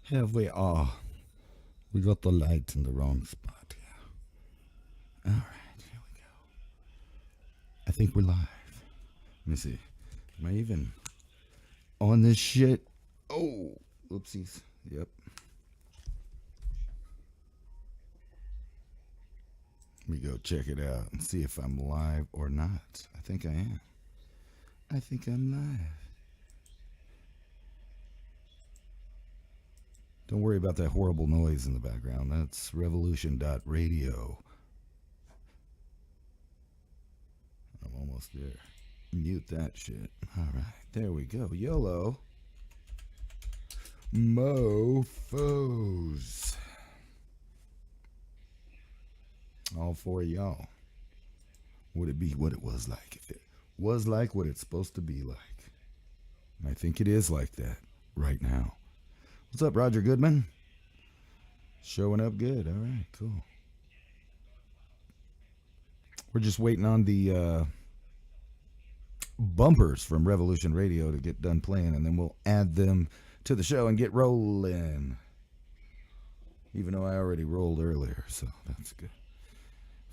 Here we are. We got the light in the wrong spot here. All right, here we go. I think we're live. Let me see. Am I even on this shit? Oh, oopsies. Yep. Let me go check it out and see if I'm live or not. I think I am. I think I'm live. Don't worry about that horrible noise in the background. That's Revolution.Radio. I'm almost there. Mute that shit. All right, there we go. YOLO. Mofos. All for y'all. Would it be what it was like if it was like what it's supposed to be like? I think it is like that right now. What's up, Roger Goodman? Showing up good. All right, cool. We're just waiting on the bumpers from Revolution Radio to get done playing, and then we'll add them to the show and get rolling. Even though I already rolled earlier, so that's good.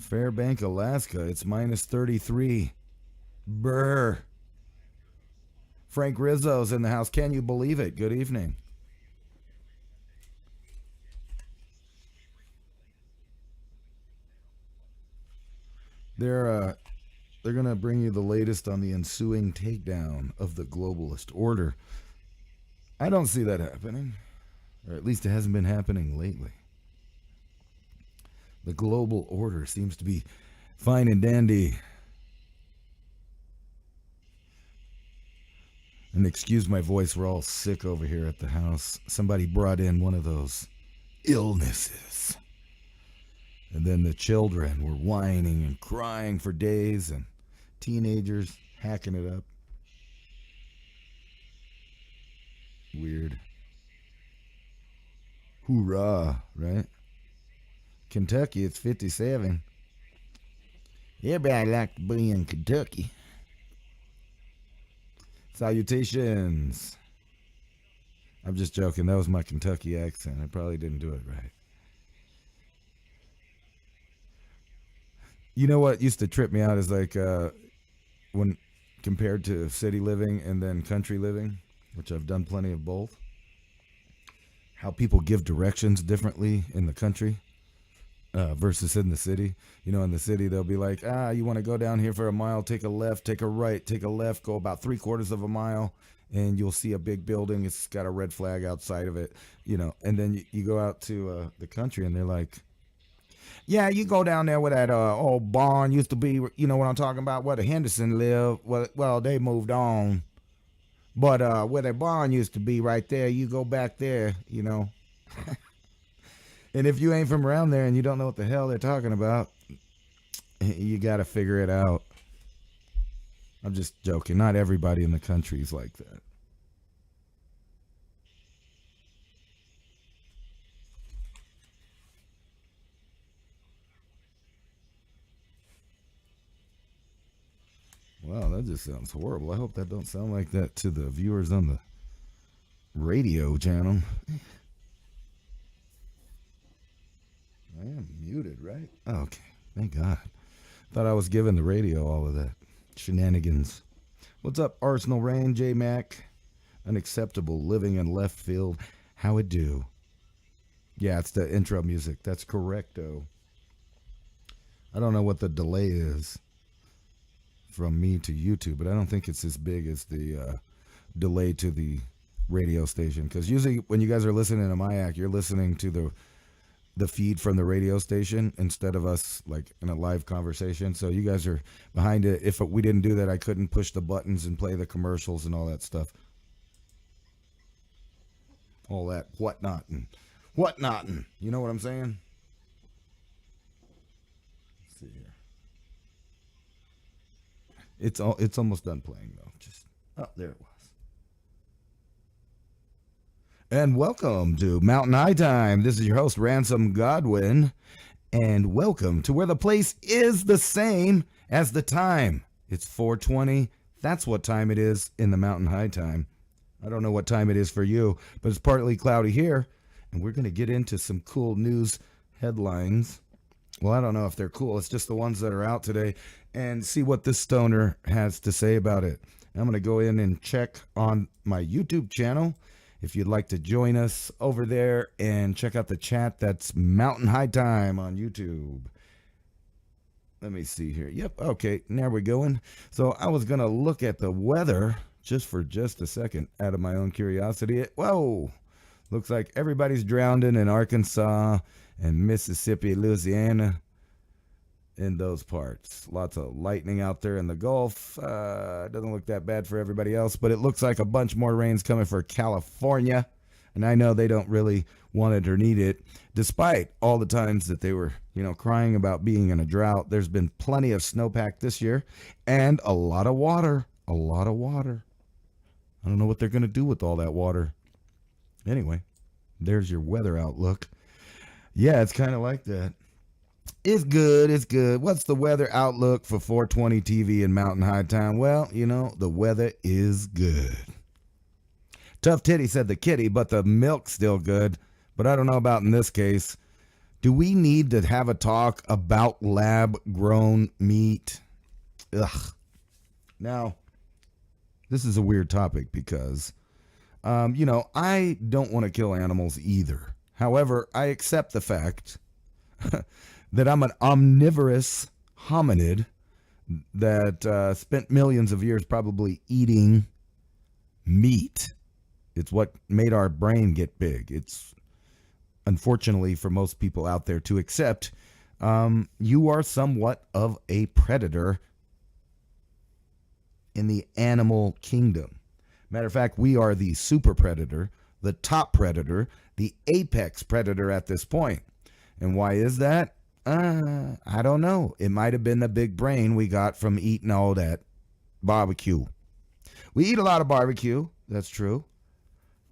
Fairbank, Alaska, it's minus 33. Brr. Frank Rizzo's in the house. Can you believe it? Good evening. They're going to bring you the latest on the ensuing takedown of the globalist order. I don't see that happening, or at least it hasn't been happening lately. The global order seems to be fine and dandy. And excuse my voice, we're all sick over here at the house. Somebody brought in one of those illnesses. And then the children were whining and crying for days, and teenagers hacking it up. Weird. Hoorah, right? Kentucky, it's 57. Everybody like to be in Kentucky. Salutations. I'm just joking. That was my Kentucky accent. I probably didn't do it right. You know what used to trip me out is like when compared to city living and then country living, which I've done plenty of both, how people give directions differently in the country versus in the city. You know, in the city, they'll be like, you want to go down here for a mile, take a left, take a right, take a left, go about 3/4 of a mile, and you'll see a big building. It's got a red flag outside of it, you know, and then you go out to the country and they're like, yeah, you go down there where that old barn used to be, you know what I'm talking about, where the Henderson lived. Well, they moved on. But where their barn used to be right there, you go back there, you know. And if you ain't from around there and you don't know what the hell they're talking about, you got to figure it out. I'm just joking. Not everybody in the country is like that. Wow, that just sounds horrible. I hope that don't sound like that to the viewers on the radio channel. I am muted, right? Oh, okay. Thank God. Thought I was giving the radio all of that shenanigans. What's up, Arsenal Rain, J Mac? Unacceptable, living in left field. How it do? Yeah, it's the intro music. That's correcto. I don't know what the delay is from me to YouTube, but I don't think it's as big as the delay to the radio station. Because usually when you guys are listening to my act, you're listening to the feed from the radio station instead of us like in a live conversation. So you guys are behind it. If we didn't do that, I couldn't push the buttons and play the commercials and all that stuff. All that whatnot-ing. Whatnot-ing. You know what I'm saying? Let's see here. It's almost done playing though. There it was. And welcome to Mountain High Time. This is your host, Ransom Godwin, and welcome to where the place is the same as the time. It's 4:20. That's what time it is in the Mountain High Time. I don't know what time it is for you, but it's partly cloudy here. And we're going to get into some cool news headlines. Well, I don't know if they're cool. It's just the ones that are out today, and see what this stoner has to say about it. I'm going to go in and check on my YouTube channel. If you'd like to join us over there and check out the chat, that's Mountain High Time on YouTube. Let me see here. Yep. Okay. There we're going. So I was going to look at the weather just a second out of my own curiosity. Whoa. Looks like everybody's drowning in Arkansas and Mississippi, Louisiana, in those parts. Lots of lightning out there in the Gulf. Doesn't look that bad for everybody else, but it looks like a bunch more rain's coming for California. And I know they don't really want it or need it, despite all the times that they were, crying about being in a drought. There's been plenty of snowpack this year and a lot of water. A lot of water. I don't know what they're going to do with all that water. Anyway, there's your weather outlook. Yeah, it's kind of like that. It's good. It's good. What's the weather outlook for 420 TV and Mountain High Time? Well, the weather is good. Tough Titty said the kitty, but the milk's still good. But I don't know about in this case. Do we need to have a talk about lab-grown meat? Ugh. Now, this is a weird topic because, I don't want to kill animals either. However, I accept the fact that I'm an omnivorous hominid that spent millions of years probably eating meat. It's what made our brain get big. It's unfortunately for most people out there to accept you are somewhat of a predator in the animal kingdom. Matter of fact, we are the super predator, the top predator, the apex predator at this point. And why is that? I don't know. It might have been the big brain we got from eating all that barbecue. We eat a lot of barbecue. That's true.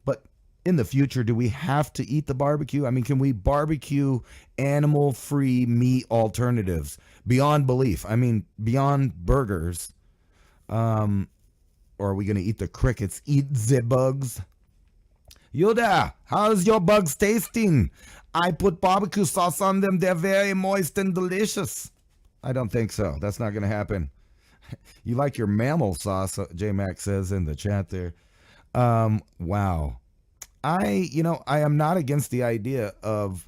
But in the future, do we have to eat the barbecue? I mean, can we barbecue animal-free meat alternatives beyond belief? I mean, beyond burgers. Or are we going to eat the crickets? Eat the bugs? Yoda, how's your bugs tasting? I put barbecue sauce on them. They're very moist and delicious. I don't think so. That's not going to happen. You like your mammal sauce, J-Mac says in the chat there. Wow. I am not against the idea of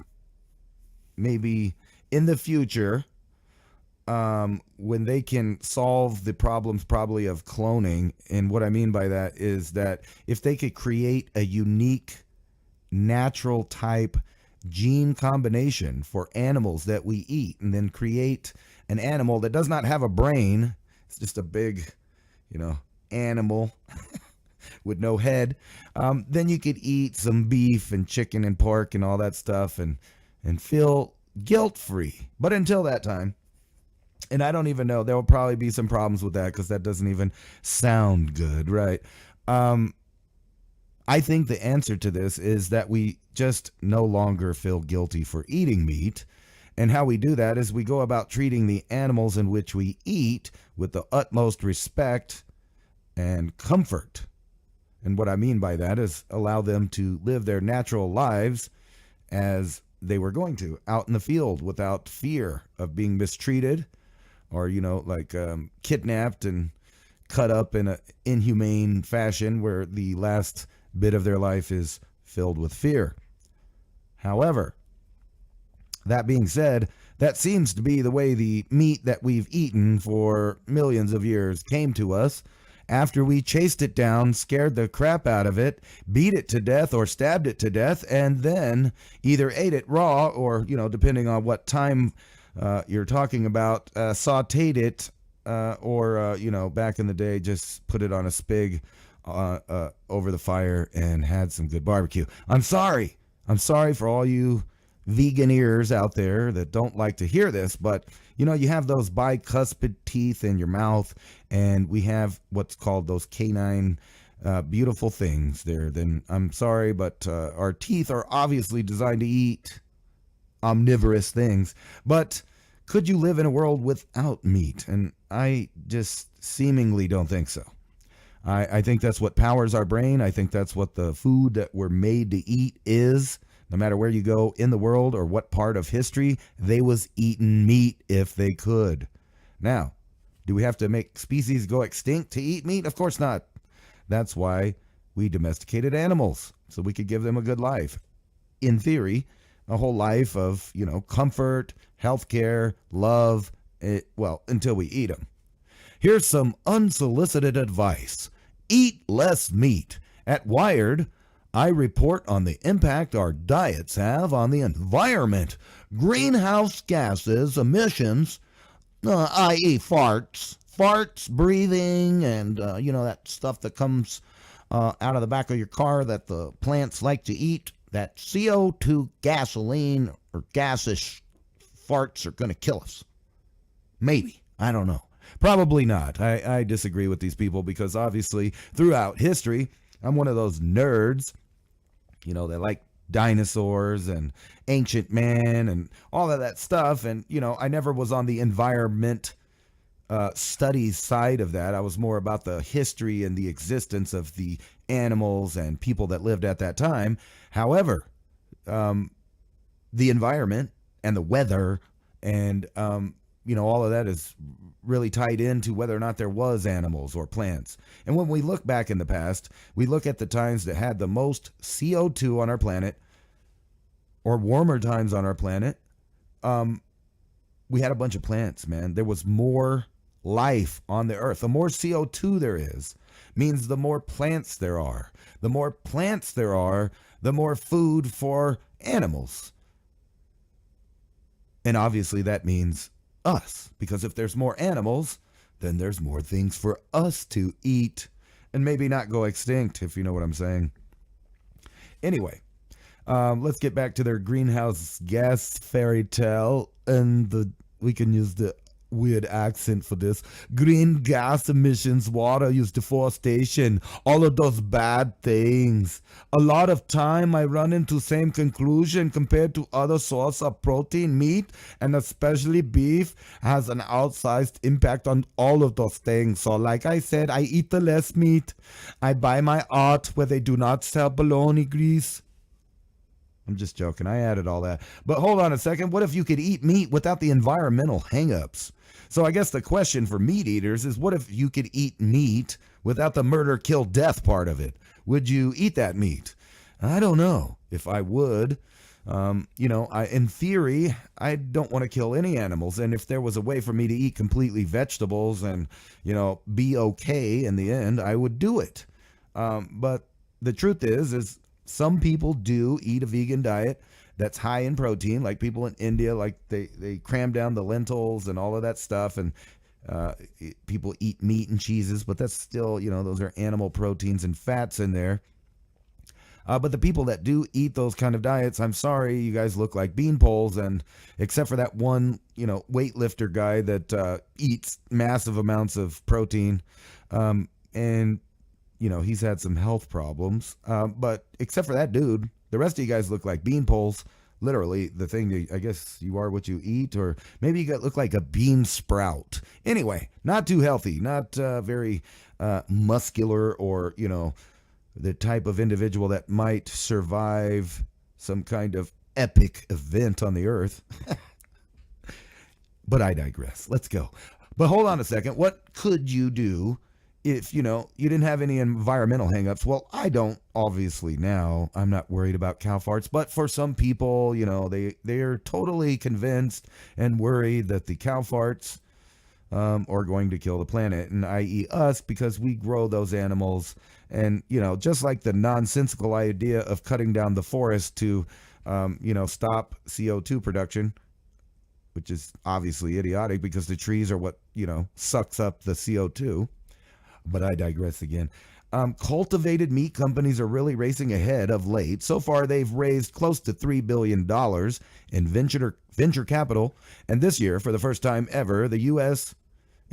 maybe in the future, when they can solve the problems probably of cloning. And what I mean by that is that if they could create a unique natural type gene combination for animals that we eat, and then create an animal that does not have a brain, it's just a big, animal with no head, then you could eat some beef and chicken and pork and all that stuff and feel guilt-free. But until that time, and I don't even know, there will probably be some problems with that because that doesn't even sound good, right? I think the answer to this is that we just no longer feel guilty for eating meat. And how we do that is we go about treating the animals in which we eat with the utmost respect and comfort. And what I mean by that is allow them to live their natural lives as they were going to, out in the field without fear of being mistreated or, kidnapped and cut up in an inhumane fashion where the last bit of their life is filled with fear. However, that being said, that seems to be the way the meat that we've eaten for millions of years came to us after we chased it down, scared the crap out of it, beat it to death or stabbed it to death, and then either ate it raw or, depending on what time you're talking about, sauteed it or, back in the day, just put it on a spig over the fire and had some good barbecue. I'm sorry for all you vegan ears out there that don't like to hear this, but you have those bicuspid teeth in your mouth, and we have what's called those canine beautiful things there. Then I'm sorry, but our teeth are obviously designed to eat omnivorous things. But could you live in a world without meat? And I just seemingly don't think so. I think that's what powers our brain. I think that's what the food that we're made to eat is. No matter where you go in the world or what part of history, they was eating meat if they could. Now, do we have to make species go extinct to eat meat? Of course not. That's why we domesticated animals, so we could give them a good life. In theory, a whole life of, comfort, healthcare, love, until we eat them. Here's some unsolicited advice. Eat less meat. At Wired, I report on the impact our diets have on the environment. Greenhouse gases, emissions, i.e. farts, breathing, and, that stuff that comes out of the back of your car that the plants like to eat. That CO2 gasoline or gaseous farts are going to kill us. Maybe. I don't know. Probably not. I disagree with these people because obviously throughout history, I'm one of those nerds, that like dinosaurs and ancient man and all of that stuff. And, I never was on the environment studies side of that. I was more about the history and the existence of the animals and people that lived at that time. However, the environment and the weather and, all of that is really tied into whether or not there was animals or plants. And when we look back in the past, we look at the times that had the most CO2 on our planet or warmer times on our planet. We had a bunch of plants, man. There was more life on the earth. The more CO2 there is means the more plants there are. The more plants there are, the more food for animals. And obviously that means us, because if there's more animals, then there's more things for us to eat and maybe not go extinct, if you know what I'm saying. Anyway, let's get back to their greenhouse gas fairy tale, and we can use the weird accent for this. Green gas emissions, water use, deforestation, all of those bad things. A lot of time I run into same conclusion compared to other source of protein. Meat, and especially beef, has an outsized impact on all of those things. So like I said, I eat the less meat. I buy my art where they do not sell bologna grease. I'm just joking. I added all that. But hold on a second. What if you could eat meat without the environmental hangups? So I guess the question for meat eaters is, what if you could eat meat without the murder, kill, death part of it? Would you eat that meat? I don't know if I would. In theory, I don't want to kill any animals. And if there was a way for me to eat completely vegetables and, be okay in the end, I would do it. But the truth is some people do eat a vegan diet that's high in protein, like people in India, like they cram down the lentils and all of that stuff. And people eat meat and cheeses, but that's still, those are animal proteins and fats in there. But the people that do eat those kind of diets, I'm sorry, you guys look like beanpoles. And except for that one, weightlifter guy that eats massive amounts of protein, and he's had some health problems. But except for that dude, the rest of you guys look like beanpoles. Literally, the thing that I guess you are what you eat, or maybe you look like a bean sprout. Anyway, not too healthy, not very muscular, or, the type of individual that might survive some kind of epic event on the earth. But I digress. Let's go. But hold on a second. What could you do if, you didn't have any environmental hangups? Well, I don't, obviously, now. I'm not worried about cow farts. But for some people, they're totally convinced and worried that the cow farts are going to kill the planet, and i.e. us, because we grow those animals. And, just like the nonsensical idea of cutting down the forest to, stop CO2 production, which is obviously idiotic because the trees are what, sucks up the CO2. But I digress again. Cultivated meat companies are really racing ahead of late. So far, they've raised close to $3 billion in venture capital. And this year, for the first time ever, in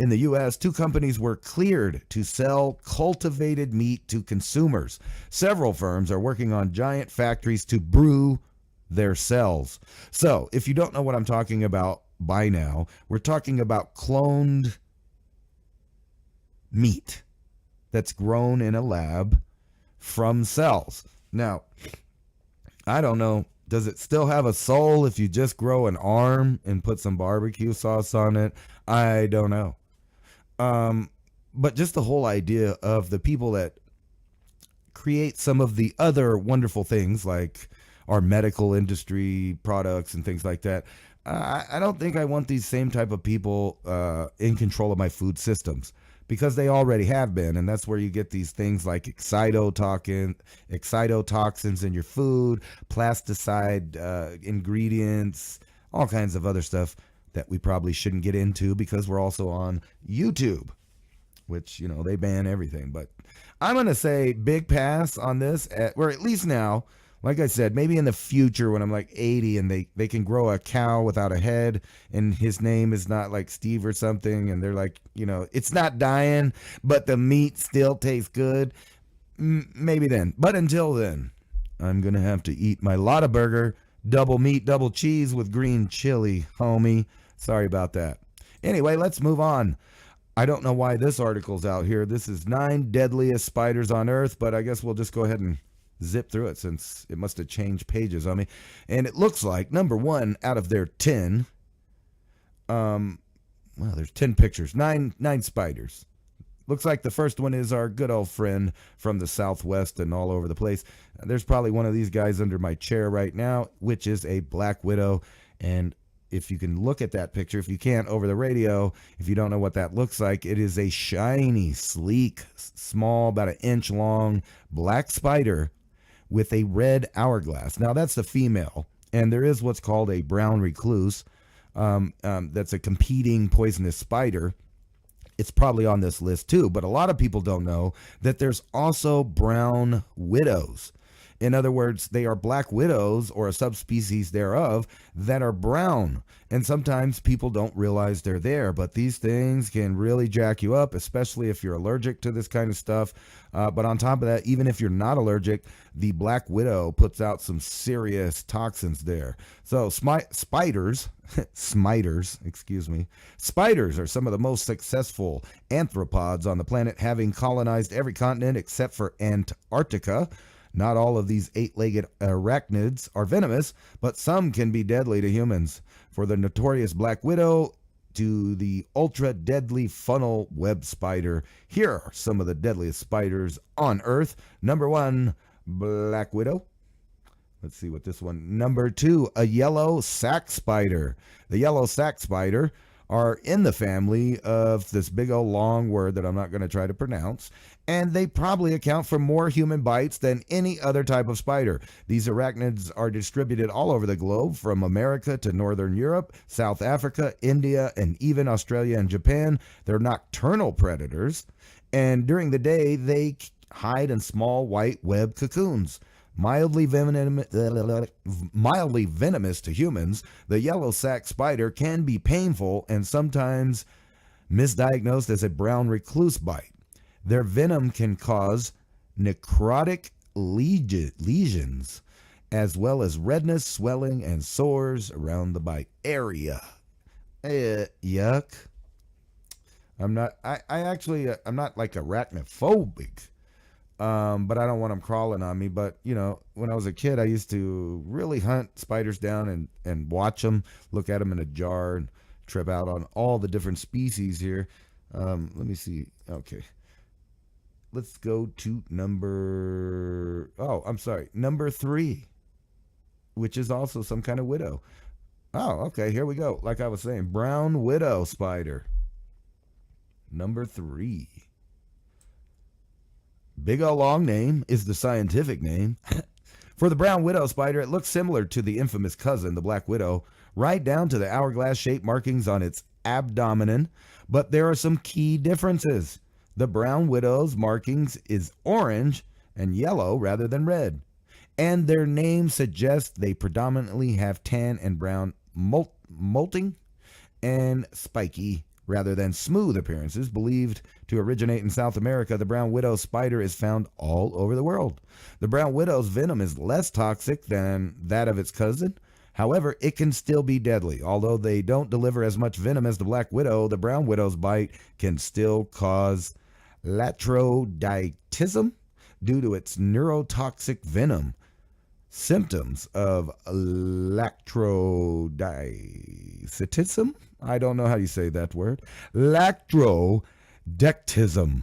the U.S., 2 companies were cleared to sell cultivated meat to consumers. Several firms are working on giant factories to brew their cells. So, if you don't know what I'm talking about by now, we're talking about cloned meat that's grown in a lab from cells. Now, I don't know Does it still have a soul if you just grow an arm and put some barbecue sauce on it? I don't know. But just the whole idea of the people that create some of the other wonderful things like our medical industry products and things like that. I don't think I want these same type of people in control of my food systems, because they already have been. And that's where you get these things like excitotoxins in your food, plasticide ingredients, all kinds of other stuff that we probably shouldn't get into because we're also on YouTube, which, they ban everything. But I'm going to say big pass on this, or at least now. Like I said, maybe in the future when I'm like 80 and they can grow a cow without a head and his name is not like Steve or something, and they're like, it's not dying, but the meat still tastes good. Maybe then. But until then, I'm going to have to eat my Lotta Burger, double meat, double cheese with green chili, homie. Sorry about that. Anyway, let's move on. I don't know why this article's out here. This is 9 deadliest spiders on Earth, but I guess we'll just go ahead and zip through it since it must have changed pages on me. And it looks like number 1 out of their 10, there's 10 pictures, nine spiders. Looks like the first one is our good old friend from the Southwest and all over the place. There's probably one of these guys under my chair right now, which is a black widow. And if you can look at that picture, if you can't over the radio, if you don't know what that looks like, it is a shiny, sleek, small, about an inch long black spider with a red hourglass. Now that's the female, and there is what's called a brown recluse. That's a competing poisonous spider. It's probably on this list too, but a lot of people don't know that there's also brown widows. In other words, they are black widows or a subspecies thereof that are brown. And sometimes people don't realize they're there, but these things can really jack you up, especially if you're allergic to this kind of stuff. But on top of that, even if you're not allergic, the black widow puts out some serious toxins there. So spiders are some of the most successful arthropods on the planet, having colonized every continent except for Antarctica. Not all of these 8-legged arachnids are venomous, but some can be deadly to humans. For the notorious black widow to the ultra-deadly funnel web spider, here are some of the deadliest spiders on Earth. Number 1, black widow. Let's see what this one. Number 2, a yellow sac spider. The yellow sac spider are in the family of this big old long word that I'm not going to try to pronounce, and they probably account for more human bites than any other type of spider. These arachnids are distributed all over the globe, from America to Northern Europe, South Africa, India, and even Australia and Japan. They're nocturnal predators, and during the day they hide in small white web cocoons. Mildly venomous to humans, the yellow sac spider can be painful and sometimes misdiagnosed as a brown recluse bite. Their venom can cause necrotic lesions, as well as redness, swelling, and sores around the bite area. Yuck. I'm not like arachnophobic. But I don't want them crawling on me. But, when I was a kid, I used to really hunt spiders down and watch them, look at them in a jar, and trip out on all the different species here. Let me see. Okay. Let's go to number 3, which is also some kind of widow. Oh, okay. Here we go. Like I was saying, brown widow spider. Number 3. Big O long name is the scientific name. For the brown widow spider, it looks similar to the infamous cousin, the black widow, right down to the hourglass-shaped markings on its abdomen. But there are some key differences. The brown widow's markings is orange and yellow rather than red. And their name suggests they predominantly have tan and brown molting and spiky rather than smooth appearances. Believed to originate in South America, the brown widow spider is found all over the world. The brown widow's venom is less toxic than that of its cousin. However, it can still be deadly. Although they don't deliver as much venom as the black widow, the brown widow's bite can still cause latrodictism due to its neurotoxic venom. symptoms of lactrodictism. I don't know how you say that word. Lactrodectism,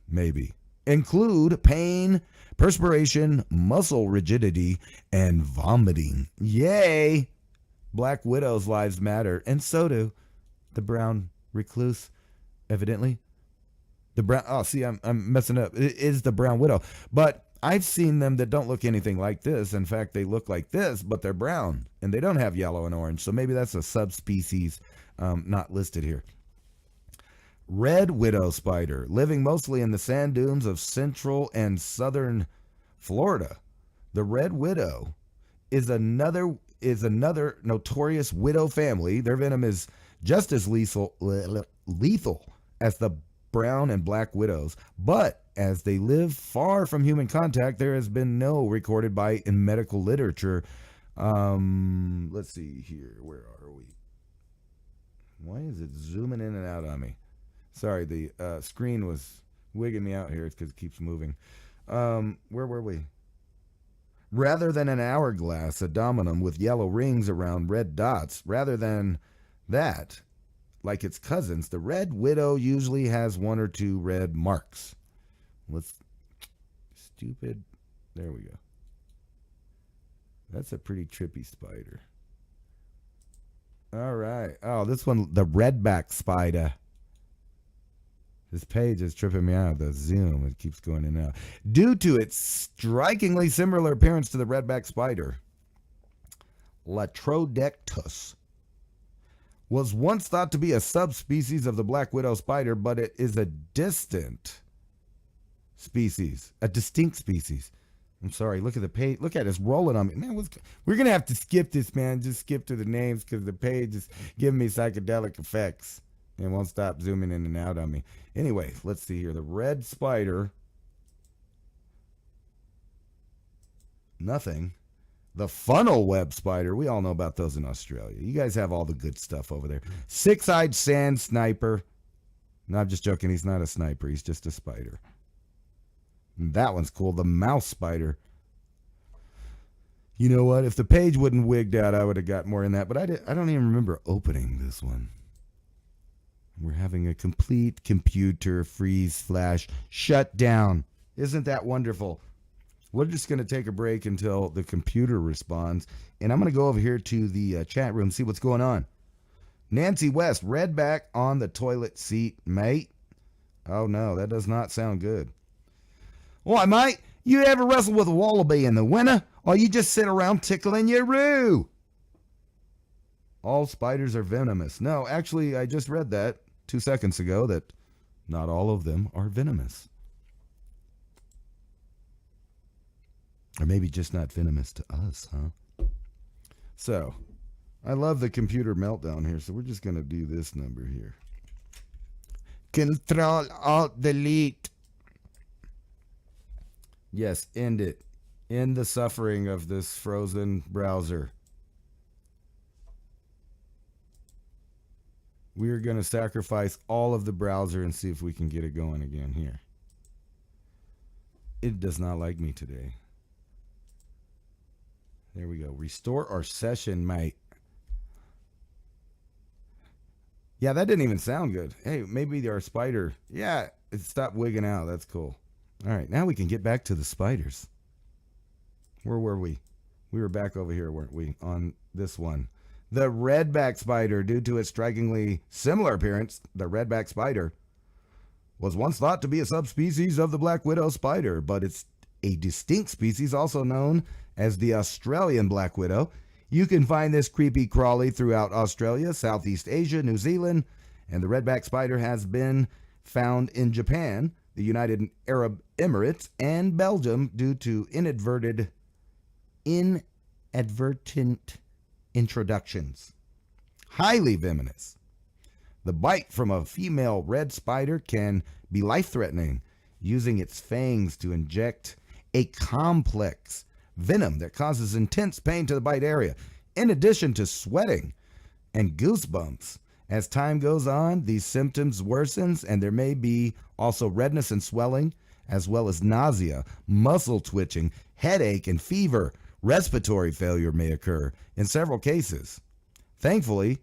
maybe. Include pain, perspiration, muscle rigidity, and vomiting. Yay! Black widows' lives matter, and so do the brown recluse, evidently. The brown, oh, see, I'm messing up. It is the brown widow. But I've seen them that don't look anything like this. In fact, they look like this, but they're brown, and they don't have yellow and orange. So maybe that's a subspecies not listed here. Red widow spider, living mostly in the sand dunes of central and southern Florida. The red widow is another notorious widow family. Their venom is just as lethal as the brown and black widows, but as they live far from human contact, there has been no recorded bite in medical literature. Let's see here. Where are we? Why is it zooming in and out on me? Sorry, the screen was wigging me out here because it keeps moving. Where were we? Rather than an hourglass, a dominum with yellow rings around red dots, rather than that, like its cousins, the red widow usually has one or two red marks. Stupid. There we go. That's a pretty trippy spider. All right. Oh, this one, the redback spider. This page is tripping me out. The zoom, it keeps going in and out. Due to its strikingly similar appearance to the redback spider, Latrodectus was once thought to be a subspecies of the black widow spider, but it is a distinct species. I'm sorry, look at the page. Look at it, it's rolling on me. Man, we're going to have to skip this, man. Just skip to the names because the page is giving me psychedelic effects. It won't stop zooming in and out on me. Anyway, let's see here. The red spider. Nothing. The funnel web spider. We all know about those in Australia. You guys have all the good stuff over there. Six-eyed sand sniper. No, I'm just joking. He's not a sniper. He's just a spider. And that one's cool. The mouse spider. You know what? If the page wouldn't wigged out, I would have got more in that. But I don't even remember opening this one. We're having a complete computer freeze flash shutdown. Isn't that wonderful? We're just going to take a break until the computer responds. And I'm going to go over here to the chat room, see what's going on. Nancy West, redback on the toilet seat, mate. Oh, no, that does not sound good. Why, mate, you ever wrestle with a wallaby in the winter? Or you just sit around tickling your roo? All spiders are venomous. No, actually, I just read that 2 seconds ago that not all of them are venomous. Or maybe just not venomous to us, huh? So, I love the computer meltdown here, so we're just going to do this number here. Control-Alt-Delete. Yes, end it. End the suffering of this frozen browser. We're going to sacrifice all of the browser and see if we can get it going again here. It does not like me today. There we go. Restore our session, mate. Yeah, that didn't even sound good. Hey, maybe our spider. Yeah, it stopped wigging out. That's cool. All right, now we can get back to the spiders. Where were we? We were back over here, weren't we? On this one. The redback spider, due to its strikingly similar appearance, the redback spider was once thought to be a subspecies of the black widow spider, but it's a distinct species also known as the Australian black widow. You can find this creepy crawly throughout Australia, Southeast Asia, New Zealand, and the redback spider has been found in Japan, the United Arab Emirates, and Belgium due to inadvertent introductions. Highly venomous. The bite from a female red spider can be life-threatening, using its fangs to inject a complex venom that causes intense pain to the bite area, in addition to sweating and goosebumps. As time goes on, these symptoms worsens, and there may be also redness and swelling, as well as nausea, muscle twitching, headache, and fever. Respiratory failure may occur in several cases. Thankfully,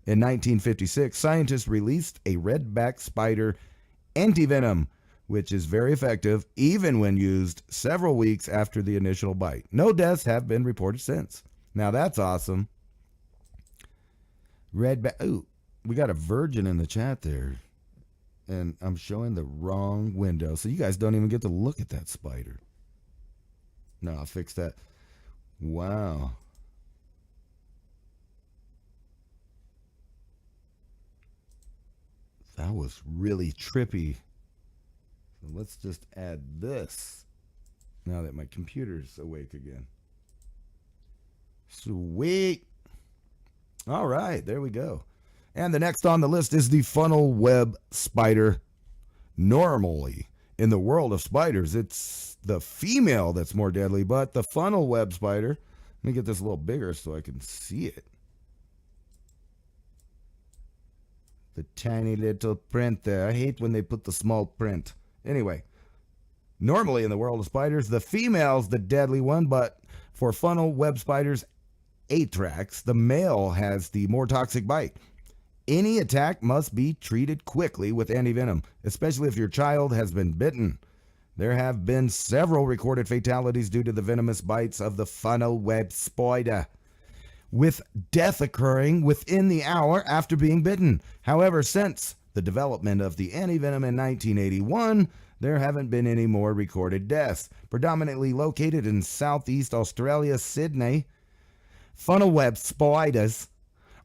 in 1956, scientists released a redback spider antivenom, which is very effective even when used several weeks after the initial bite. No deaths have been reported since. Now that's awesome. Redback. Ooh, we got a virgin in the chat there. And I'm showing the wrong window, so you guys don't even get to look at that spider. No, I'll fix that. Wow. That was really trippy. So let's just add this now that my computer's awake again. Sweet. All right, there we go. And the next on the list is the funnel web spider. Normally, in the world of spiders, it's the female that's more deadly, but the funnel web spider, let me get this a little bigger so I can see it. The tiny little print there. I hate when they put the small print. Anyway, normally in the world of spiders, the female's the deadly one, but for funnel web spiders, Atrax, the male has the more toxic bite. Any attack must be treated quickly with antivenom, especially if your child has been bitten. There have been several recorded fatalities due to the venomous bites of the funnel web spider, with death occurring within the hour after being bitten. However, since the development of the antivenom in 1981, there haven't been any more recorded deaths. Predominantly located in Southeast Australia, Sydney, funnel web spiders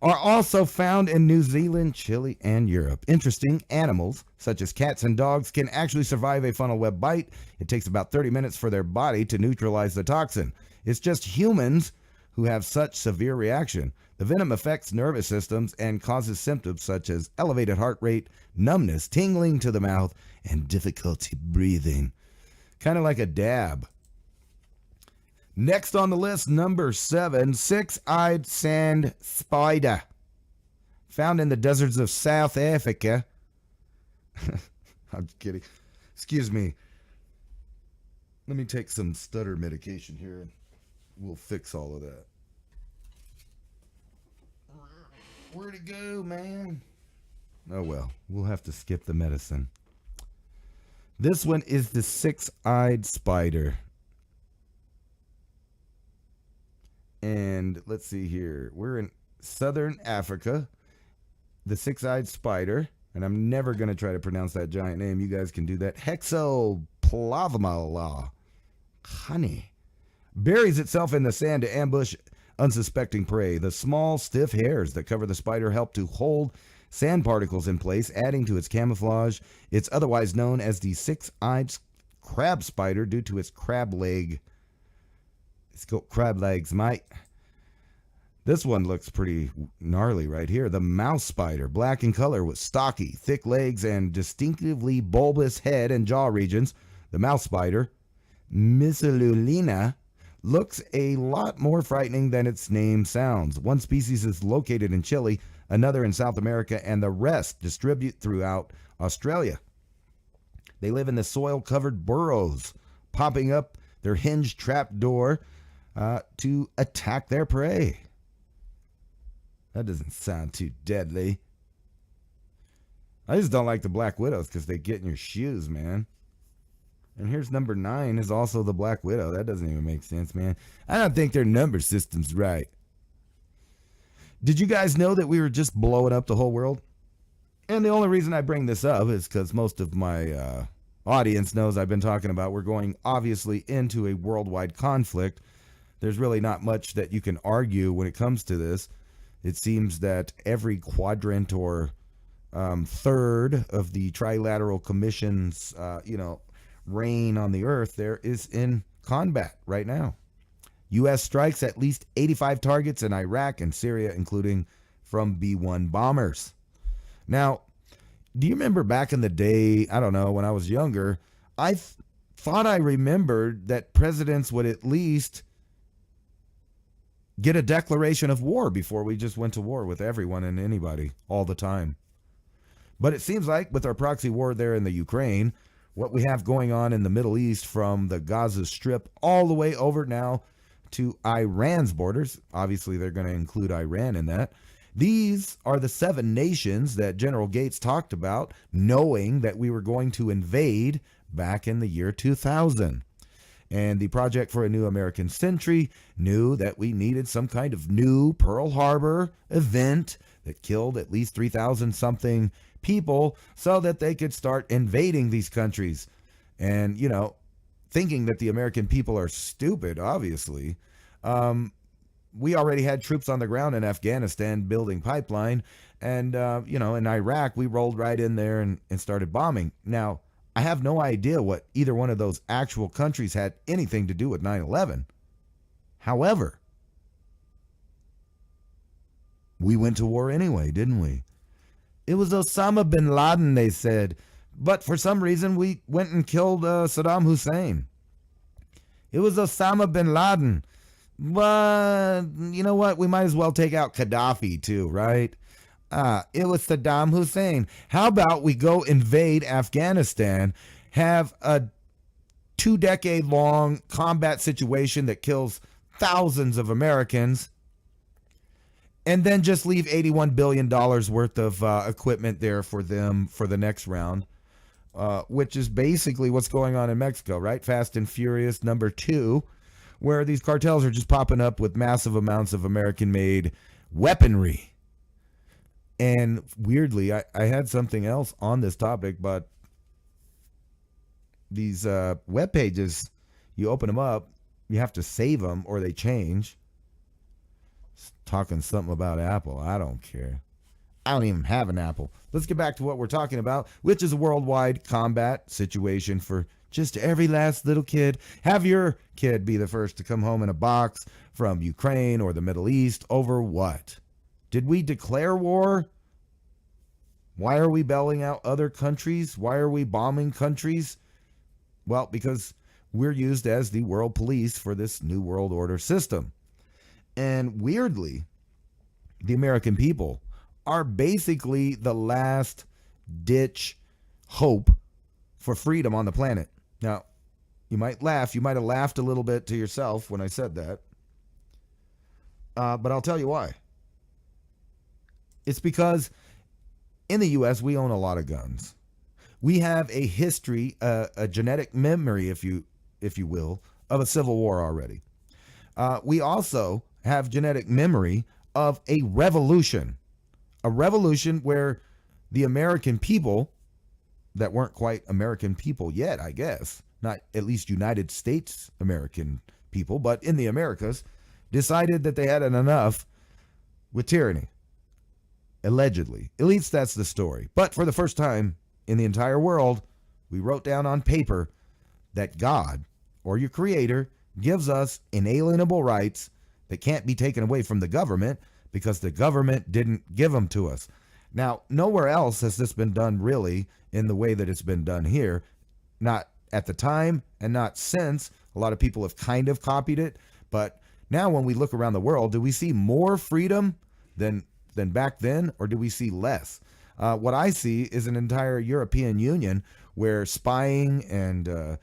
are also found in New Zealand, Chile, and Europe. Interesting, animals such as cats and dogs can actually survive a funnel web bite. It takes about 30 minutes for their body to neutralize the toxin. It's just humans who have such severe reaction. The venom affects nervous systems and causes symptoms such as elevated heart rate, numbness, tingling to the mouth, and difficulty breathing. Kind of like a dab. Next on the list, number 7, six-eyed sand spider. Found in the deserts of South Africa. I'm kidding. Excuse me. Let me take some stutter medication here and we'll fix all of that. Where'd it go, man? Oh well, we'll have to skip the medicine. This one is the six-eyed spider. And let's see here. We're in southern Africa. The six-eyed spider. And I'm never going to try to pronounce that giant name. You guys can do that. Hexoplavmala. Honey. Buries itself in the sand to ambush unsuspecting prey. The small, stiff hairs that cover the spider help to hold sand particles in place, adding to its camouflage. It's otherwise known as the six-eyed crab spider due to its crab leg. It's got crab legs, mate. This one looks pretty gnarly right here. The mouse spider, black in color with stocky, thick legs and distinctively bulbous head and jaw regions. The mouse spider, Missolulina, looks a lot more frightening than its name sounds. One species is located in Chile, another in South America, and the rest distribute throughout Australia. They live in the soil-covered burrows, popping up their hinged trap door to attack their prey. That doesn't sound too deadly. I just don't like the black widows because they get in your shoes, man. And here's number 9 is also the black widow. That doesn't even make sense, man. I don't think their number system's right. Did you guys know that we were just blowing up the whole world? And the only reason I bring this up is because most of my audience knows I've been talking about we're going obviously into a worldwide conflict. There's really not much that you can argue when it comes to this. It seems that every quadrant or third of the Trilateral Commission's, reign on the earth there is in combat right now. U.S. strikes at least 85 targets in Iraq and Syria, including from B-1 bombers. Now, do you remember back in the day, I don't know, when I was younger, I thought I remembered that presidents would at least get a declaration of war before we just went to war with everyone and anybody all the time. But it seems like with our proxy war there in the Ukraine, what we have going on in the Middle East from the Gaza Strip all the way over now to Iran's borders. Obviously, they're going to include Iran in that. These are the 7 nations that General Gates talked about, knowing that we were going to invade back in the year 2000. And the Project for a New American Century knew that we needed some kind of new Pearl Harbor event that killed at least 3,000 something people so that they could start invading these countries. And, thinking that the American people are stupid, obviously. We already had troops on the ground in Afghanistan building pipeline. And, in Iraq, we rolled right in there and started bombing. Now, I have no idea what either one of those actual countries had anything to do with 9/11. However, we went to war anyway, didn't we? It was Osama bin Laden, they said. But for some reason, we went and killed Saddam Hussein. It was Osama bin Laden. But you know what? We might as well take out Gaddafi too, right? It was Saddam Hussein. How about we go invade Afghanistan, have a 2-decade-long combat situation that kills thousands of Americans, and then just leave $81 billion worth of equipment there for them for the next round, which is basically what's going on in Mexico, right? Fast and Furious #2, where these cartels are just popping up with massive amounts of American-made weaponry. And weirdly, I had something else on this topic, but these web pages, you open them up, you have to save them or they change. It's talking something about Apple. I don't care. I don't even have an Apple. Let's get back to what we're talking about, which is a worldwide combat situation for just every last little kid. Have your kid be the first to come home in a box from Ukraine or the Middle East over what? Did we declare war? Why are we bailing out other countries? Why are we bombing countries? Well, because we're used as the world police for this new world order system. And weirdly, the American people are basically the last ditch hope for freedom on the planet. Now, you might laugh. You might have laughed a little bit to yourself when I said that. But I'll tell you why. It's because in the U.S., we own a lot of guns. We have a history, a genetic memory, if you will, of a civil war already. We also have genetic memory of a revolution where the American people that weren't quite American people yet, I guess, not at least United States American people, but in the Americas, decided that they had enough with tyranny. Allegedly. At least that's the story. But for the first time in the entire world, we wrote down on paper that God, or your creator, gives us inalienable rights that can't be taken away from the government because the government didn't give them to us. Now, nowhere else has this been done really in the way that it's been done here. Not at the time and not since. A lot of people have kind of copied it. But now when we look around the world, do we see more freedom than back then, or do we see less? What I see is an entire European Union where spying and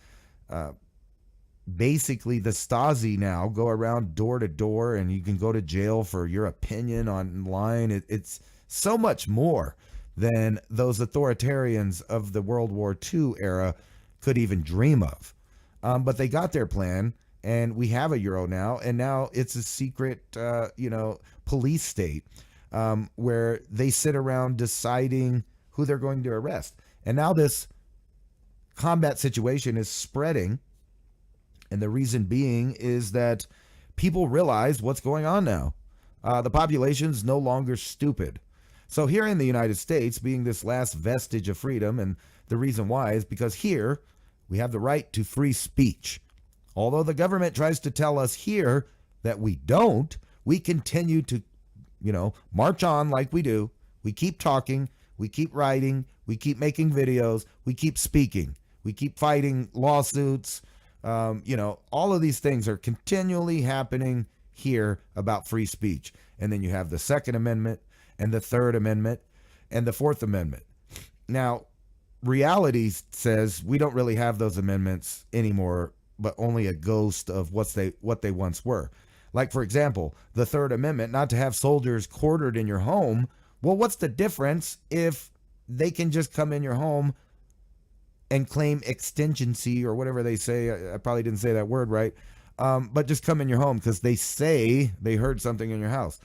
basically the Stasi now go around door to door, and you can go to jail for your opinion online. It's so much more than those authoritarians of the World War II era could even dream of. But they got their plan, and we have a euro now, and now it's a secret, police state. Where they sit around deciding who they're going to arrest. And now this combat situation is spreading. And the reason being is that people realize what's going on now. The population's no longer stupid. So here in the United States, being this last vestige of freedom, and the reason why is because here we have the right to free speech. Although the government tries to tell us here that we don't, we continue to march on like we do. We keep talking, we keep writing, we keep making videos, we keep speaking, we keep fighting lawsuits. All of these things are continually happening here about free speech. And then you have the Second Amendment and the Third Amendment and the Fourth Amendment. Now, reality says we don't really have those amendments anymore but only a ghost of what they once were. Like, for example, the Third Amendment, not to have soldiers quartered in your home. Well, what's the difference if they can just come in your home and claim extingency or whatever they say? I probably didn't say that word right. But just come in your home because they say they heard something in your house.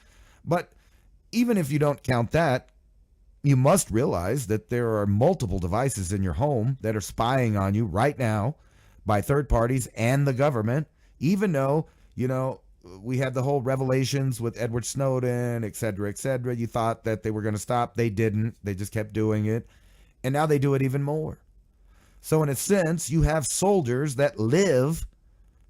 But even if you don't count that, you must realize that there are multiple devices in your home that are spying on you right now by third parties and the government, even though, we had the whole revelations with Edward Snowden, et cetera, et cetera. You thought that they were going to stop. They didn't. They just kept doing it. And now they do it even more. So in a sense, you have soldiers that live,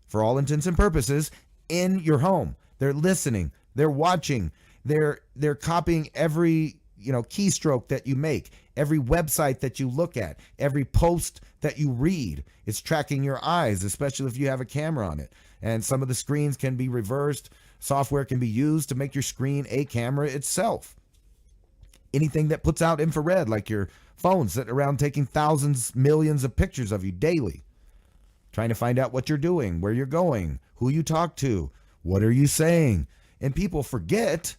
for all intents and purposes, in your home. They're listening. They're watching. They're copying every keystroke that you make, every website that you look at, every post that you read. It's tracking your eyes, especially if you have a camera on it. And some of the screens can be reversed. Software can be used to make your screen a camera itself. Anything that puts out infrared, like your phone sitting around taking thousands, millions of pictures of you daily, trying to find out what you're doing, where you're going, who you talk to, what are you saying. And people forget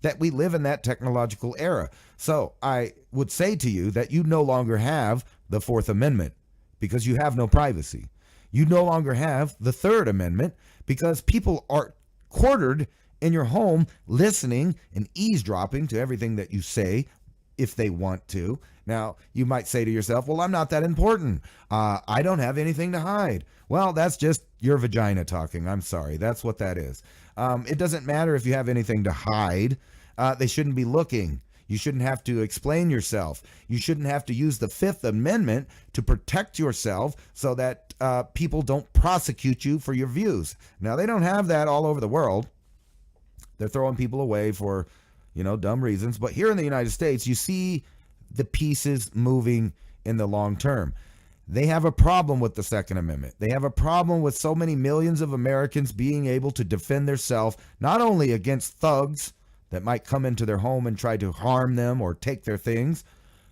that we live in that technological era. So I would say to you that you no longer have the Fourth Amendment because you have no privacy. You no longer have the Third Amendment because people are quartered in your home listening and eavesdropping to everything that you say if they want to. Now, you might say to yourself, well, I'm not that important. I don't have anything to hide. Well, that's just your vagina talking. I'm sorry. That's what that is. It doesn't matter if you have anything to hide. They shouldn't be looking. You shouldn't have to explain yourself. You shouldn't have to use the Fifth Amendment to protect yourself so that people don't prosecute you for your views. Now, they don't have that all over the world. They're throwing people away for, dumb reasons. But here in the United States, you see the pieces moving in the long term. They have a problem with the Second Amendment. They have a problem with so many millions of Americans being able to defend themselves, not only against thugs that might come into their home and try to harm them or take their things,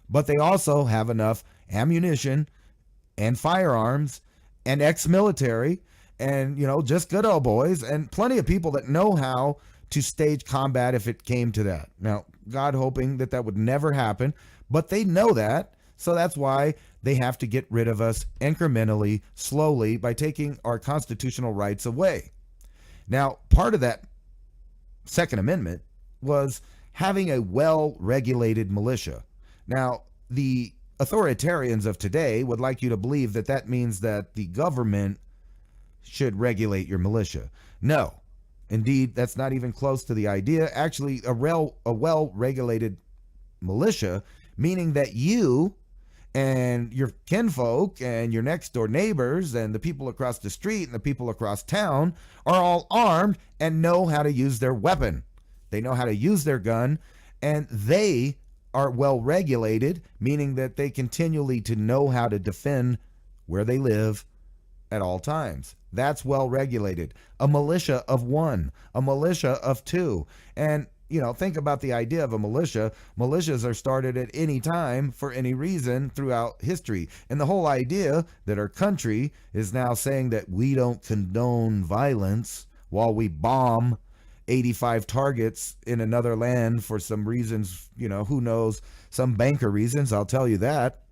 but they also have enough ammunition and firearms and ex-military and, just good old boys and plenty of people that know how to stage combat if it came to that. Now, God hoping that would never happen, but they know that. So that's why they have to get rid of us incrementally, slowly, by taking our constitutional rights away. Now, part of that Second Amendment was having a well-regulated militia. Now, the authoritarians of today would like you to believe that means that the government should regulate your militia. No, indeed, that's not even close to the idea. Actually, a well-regulated militia, meaning that you and your kinfolk and your next door neighbors and the people across the street and the people across town are all armed and know how to use their weapon. They know how to use their gun, and they are well regulated, meaning that they continually to know how to defend where they live at all times. That's well regulated. A militia of one, a militia of two. And, think about the idea of a militia. Militias are started at any time for any reason throughout history. And the whole idea that our country is now saying that we don't condone violence while we bomb 85 targets in another land for some reasons, who knows, some banker reasons, I'll tell you that.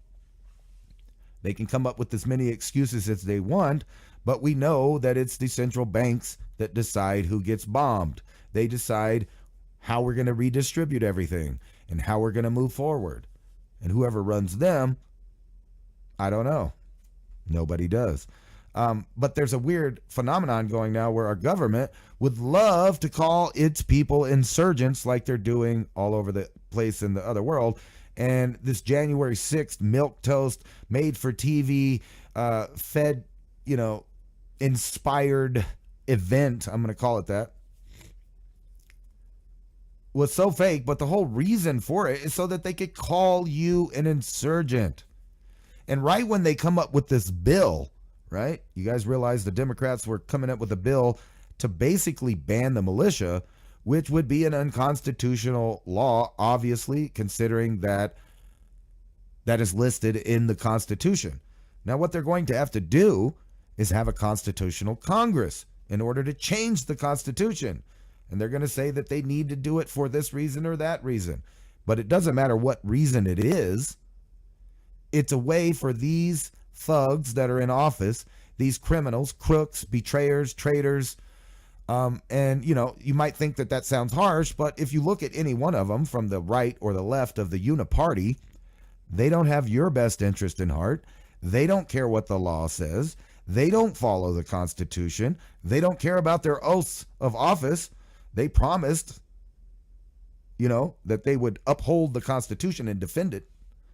They can come up with as many excuses as they want, but we know that it's the central banks that decide who gets bombed. They decide how we're going to redistribute everything and how we're going to move forward. And whoever runs them, I don't know. Nobody does. But there's a weird phenomenon going now where our government would love to call its people insurgents like they're doing all over the place in the other world. And this January 6th milquetoast, made for TV, fed, inspired event, I'm going to call it that, was so fake. But the whole reason for it is so that they could call you an insurgent. And right when they come up with this bill, right? You guys realize the Democrats were coming up with a bill to basically ban the militia, which would be an unconstitutional law, obviously, considering that is listed in the Constitution. Now, what they're going to have to do is have a constitutional Congress in order to change the Constitution. And they're going to say that they need to do it for this reason or that reason. But it doesn't matter what reason it is. It's a way for these thugs that are in office, these criminals, crooks, betrayers, traitors, and, you know, you might think that that sounds harsh, but if you look at any one of them from the right or the left of the uniparty, they don't have your best interest in heart. They don't care what the law says. They don't follow the Constitution. They don't care about their oaths of office. They promised, you know, that they would uphold the Constitution and defend it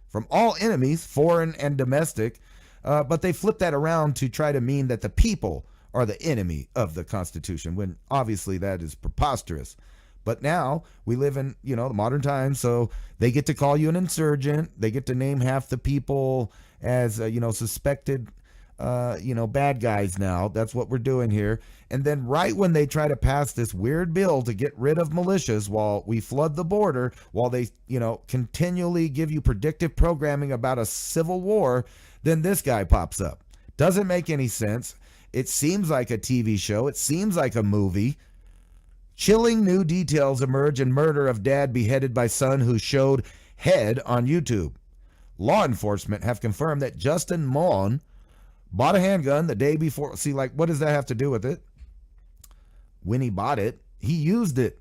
from all enemies, foreign and domestic. But they flip that around to try to mean that the people are the enemy of the Constitution, when obviously that is preposterous. But now we live in, you know, the modern times, so they get to call you an insurgent. They get to name half the people as, you know, suspected, you know, bad guys now. That's what we're doing here. And then right when they try to pass this weird bill to get rid of militias while we flood the border, while they, you know, continually give you predictive programming about a civil war, then this guy pops up. Doesn't make any sense. It seems like a TV show. It seems like a movie. Chilling new details emerge in murder of dad beheaded by son who showed head on YouTube. Law enforcement have confirmed that Justin Mon bought a handgun the day before. See, like, what does that have to do with it? When he bought it, he used it.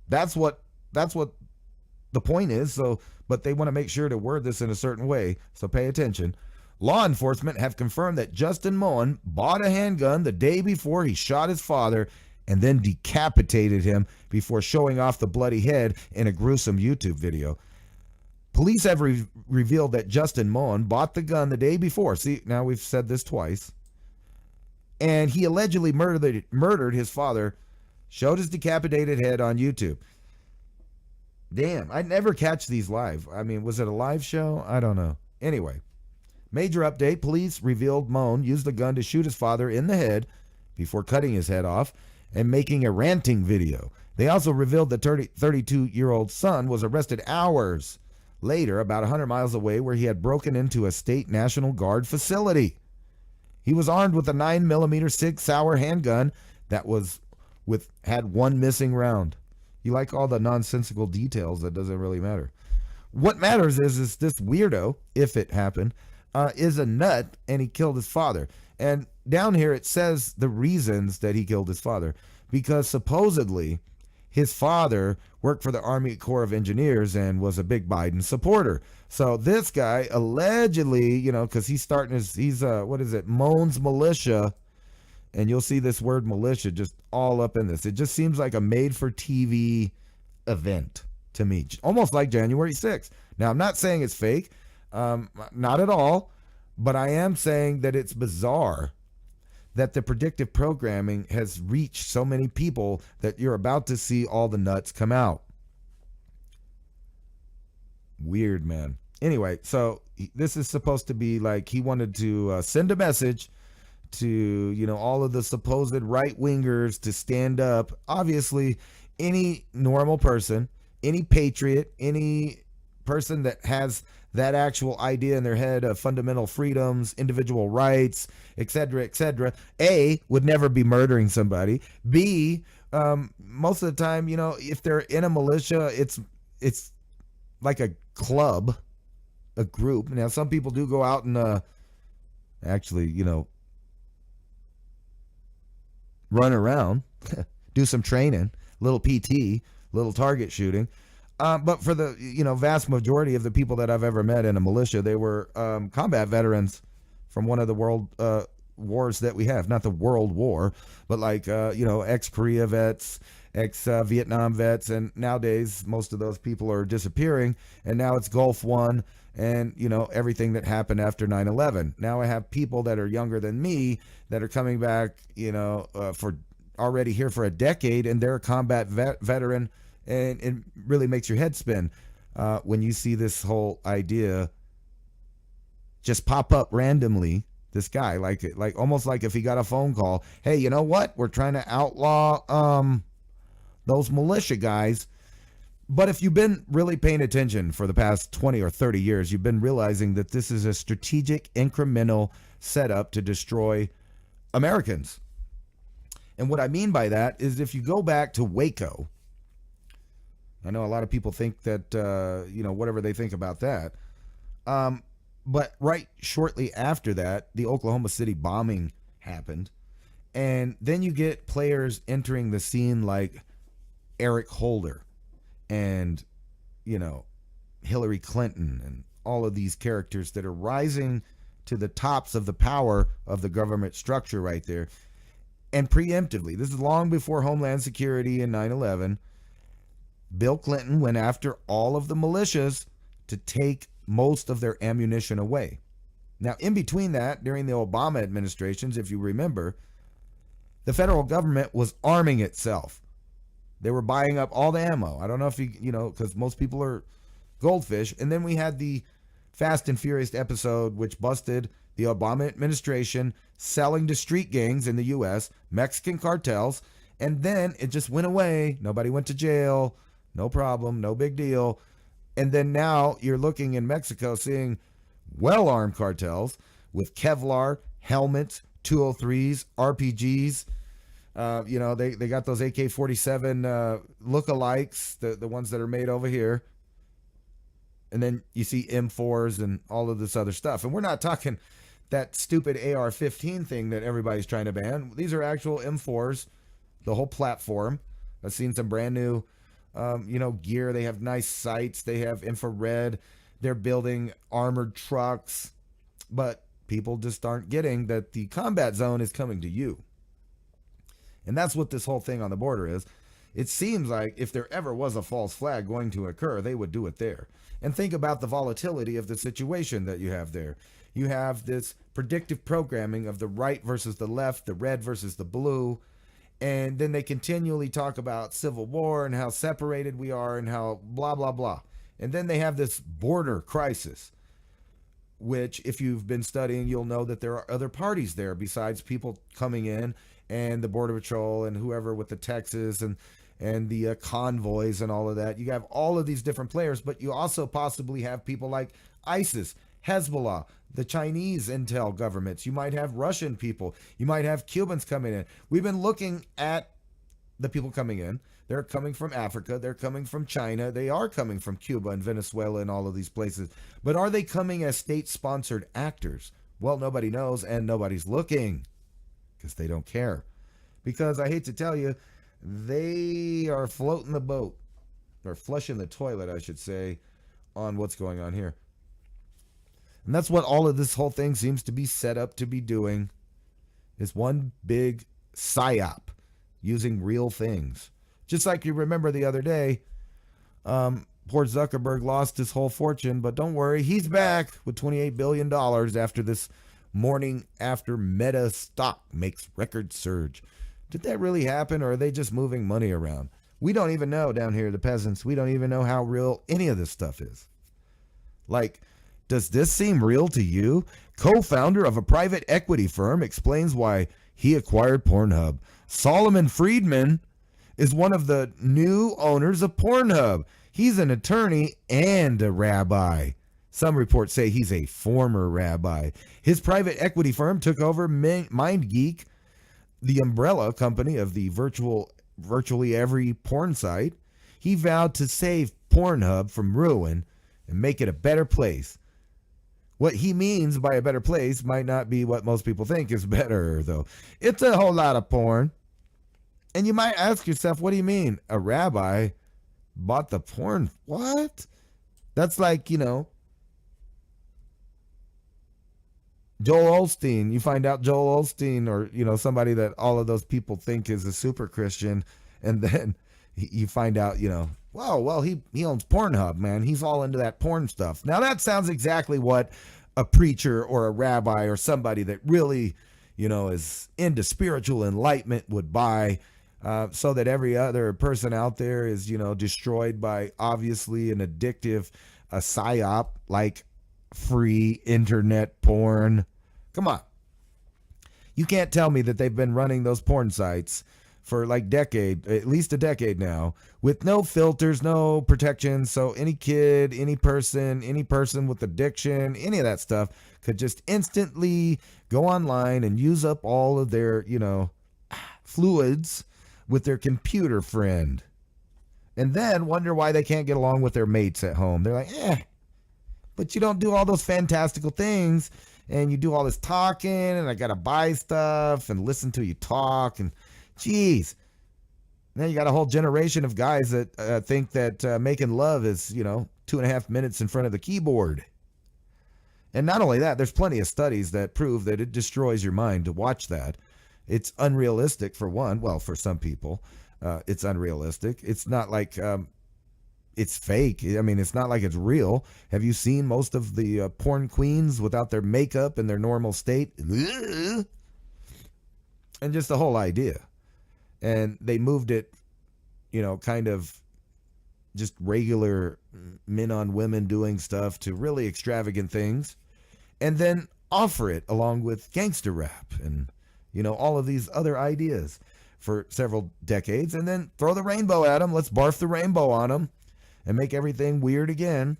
That's what the point is. So, but they want to make sure to word this in a certain way. So pay attention. Law enforcement have confirmed that Justin Moen bought a handgun the day before he shot his father and then decapitated him before showing off the bloody head in a gruesome YouTube video. Police have revealed that Justin Moen bought the gun the day before. See, now we've said this twice. And he allegedly murdered his father, showed his decapitated head on YouTube. Damn, I never catch these live. I mean, was it a live show? I don't know. Anyway. Major update, police revealed Moen used the gun to shoot his father in the head before cutting his head off and making a ranting video. They also revealed the 32-year-old son was arrested hours later, about 100 miles away, where he had broken into a state National Guard facility. He was armed with a 9mm Sig Sauer handgun that had one missing round. You like all the nonsensical details, that doesn't really matter. What matters is this weirdo, if it happened, is a nut, and he killed his father. And down here it says the reasons that he killed his father, because supposedly his father worked for the Army Corps of Engineers and was a big Biden supporter. So this guy allegedly, you know, because he's Moen's militia, and you'll see this word militia just all up in this. It just seems like a made-for-TV event to me, almost like January 6th. Now, I'm not saying it's fake. Not at all, but I am saying that it's bizarre that the predictive programming has reached so many people that you're about to see all the nuts come out. Weird, man. Anyway, so this is supposed to be like he wanted to send a message to, you know, all of the supposed right-wingers to stand up. Obviously, any normal person, any patriot, any person that has that actual idea in their head of fundamental freedoms, individual rights, etc., A, would never be murdering somebody. B, most of the time, you know, if they're in a militia, it's like a club, a group. Now, some people do go out and actually, you know, run around, do some training, little PT, little target shooting. But for the, you know, vast majority of the people that I've ever met in a militia, they were combat veterans from one of the world wars that we have. Not the World War, but like, you know, ex-Korea vets, ex-Vietnam vets. And nowadays, most of those people are disappearing. And now it's Gulf War and, you know, everything that happened after 9/11. Now I have people that are younger than me that are coming back, you know, for already here for a decade, and they're a combat veteran. And it really makes your head spin when you see this whole idea just pop up randomly. This guy, like almost like if he got a phone call, hey, you know what? We're trying to outlaw those militia guys. But if you've been really paying attention for the past 20 or 30 years, you've been realizing that this is a strategic, incremental setup to destroy Americans. And what I mean by that is if you go back to Waco, I know a lot of people think that, whatever they think about that. But right shortly after that, the Oklahoma City bombing happened. And then you get players entering the scene like Eric Holder and, Hillary Clinton and all of these characters that are rising to the tops of the power of the government structure right there. And preemptively, this is long before Homeland Security and 9/11, Bill Clinton went after all of the militias to take most of their ammunition away. Now, in between that, during the Obama administrations, if you remember, the federal government was arming itself. They were buying up all the ammo. I don't know if because most people are goldfish. And then we had the Fast and Furious episode, which busted the Obama administration selling to street gangs in the U.S., Mexican cartels, and then it just went away. Nobody went to jail. No problem. No big deal. And then now you're looking in Mexico seeing well-armed cartels with Kevlar, helmets, 203s, RPGs. They got those AK-47 lookalikes, the ones that are made over here. And then you see M4s and all of this other stuff. And we're not talking that stupid AR-15 thing that everybody's trying to ban. These are actual M4s, the whole platform. I've seen some brand new, gear. They have nice sights. They have infrared. They're building armored trucks. But people just aren't getting that the combat zone is coming to you. And that's what this whole thing on the border is. It seems like if there ever was a false flag going to occur, they would do it there. And think about the volatility of the situation that you have there. You have this predictive programming of the right versus the left, the red versus the blue. And then they continually talk about civil war and how separated we are and how blah, blah, blah. And then they have this border crisis, which if you've been studying, you'll know that there are other parties there besides people coming in and the Border Patrol and whoever with the Texas and the convoys and all of that. You have all of these different players, but you also possibly have people like ISIS, Hezbollah, the Chinese intel governments. You might have Russian people. You might have Cubans coming in. We've been looking at the people coming in. They're coming from Africa. They're coming from China. They are coming from Cuba and Venezuela and all of these places. But are they coming as state-sponsored actors? Well, nobody knows, and nobody's looking because they don't care. Because I hate to tell you, they are floating the boat, or flushing the toilet, I should say, on what's going on here. And that's what all of this whole thing seems to be set up to be doing, is one big psyop using real things. Just like you remember the other day, poor Zuckerberg lost his whole fortune, but don't worry, he's back with $28 billion after this morning after Meta stock makes record surge. Did that really happen, or are they just moving money around? We don't even know down here, the peasants. We don't even know how real any of this stuff is. Like, does this seem real to you? Co-founder of a private equity firm explains why he acquired Pornhub. Solomon Friedman is one of the new owners of Pornhub. He's an attorney and a rabbi. Some reports say he's a former rabbi. His private equity firm took over MindGeek, the umbrella company of the virtually every porn site. He vowed to save Pornhub from ruin and make it a better place. What he means by a better place might not be what most people think is better, though. It's a whole lot of porn. And you might ask yourself, what do you mean? A rabbi bought the porn? What? That's like, Joel Osteen. You find out Joel Osteen, or, somebody that all of those people think is a super Christian. And then you find out, he owns Pornhub, man. He's all into that porn stuff. Now that sounds exactly what a preacher or a rabbi or somebody that really, is into spiritual enlightenment would buy, so that every other person out there is, destroyed by obviously an addictive, a psyop like free internet porn. Come on. You can't tell me that they've been running those porn sites for like at least a decade now, with no filters, no protections. So any kid, any person with addiction, any of that stuff could just instantly go online and use up all of their, fluids with their computer friend. And then wonder why they can't get along with their mates at home. They're like, but you don't do all those fantastical things, and you do all this talking, and I got to buy stuff and listen to you talk, and geez. Now you got a whole generation of guys that think that making love is, 2.5 minutes in front of the keyboard. And not only that, there's plenty of studies that prove that it destroys your mind to watch that. It's unrealistic, for one. Well, for some people, it's unrealistic. It's not like it's fake. I mean, it's not like it's real. Have you seen most of the porn queens without their makeup in their normal state? And just the whole idea. And they moved it, kind of just regular men on women doing stuff to really extravagant things, and then offer it along with gangster rap and, all of these other ideas for several decades, and then throw the rainbow at them. Let's barf the rainbow on them and make everything weird again.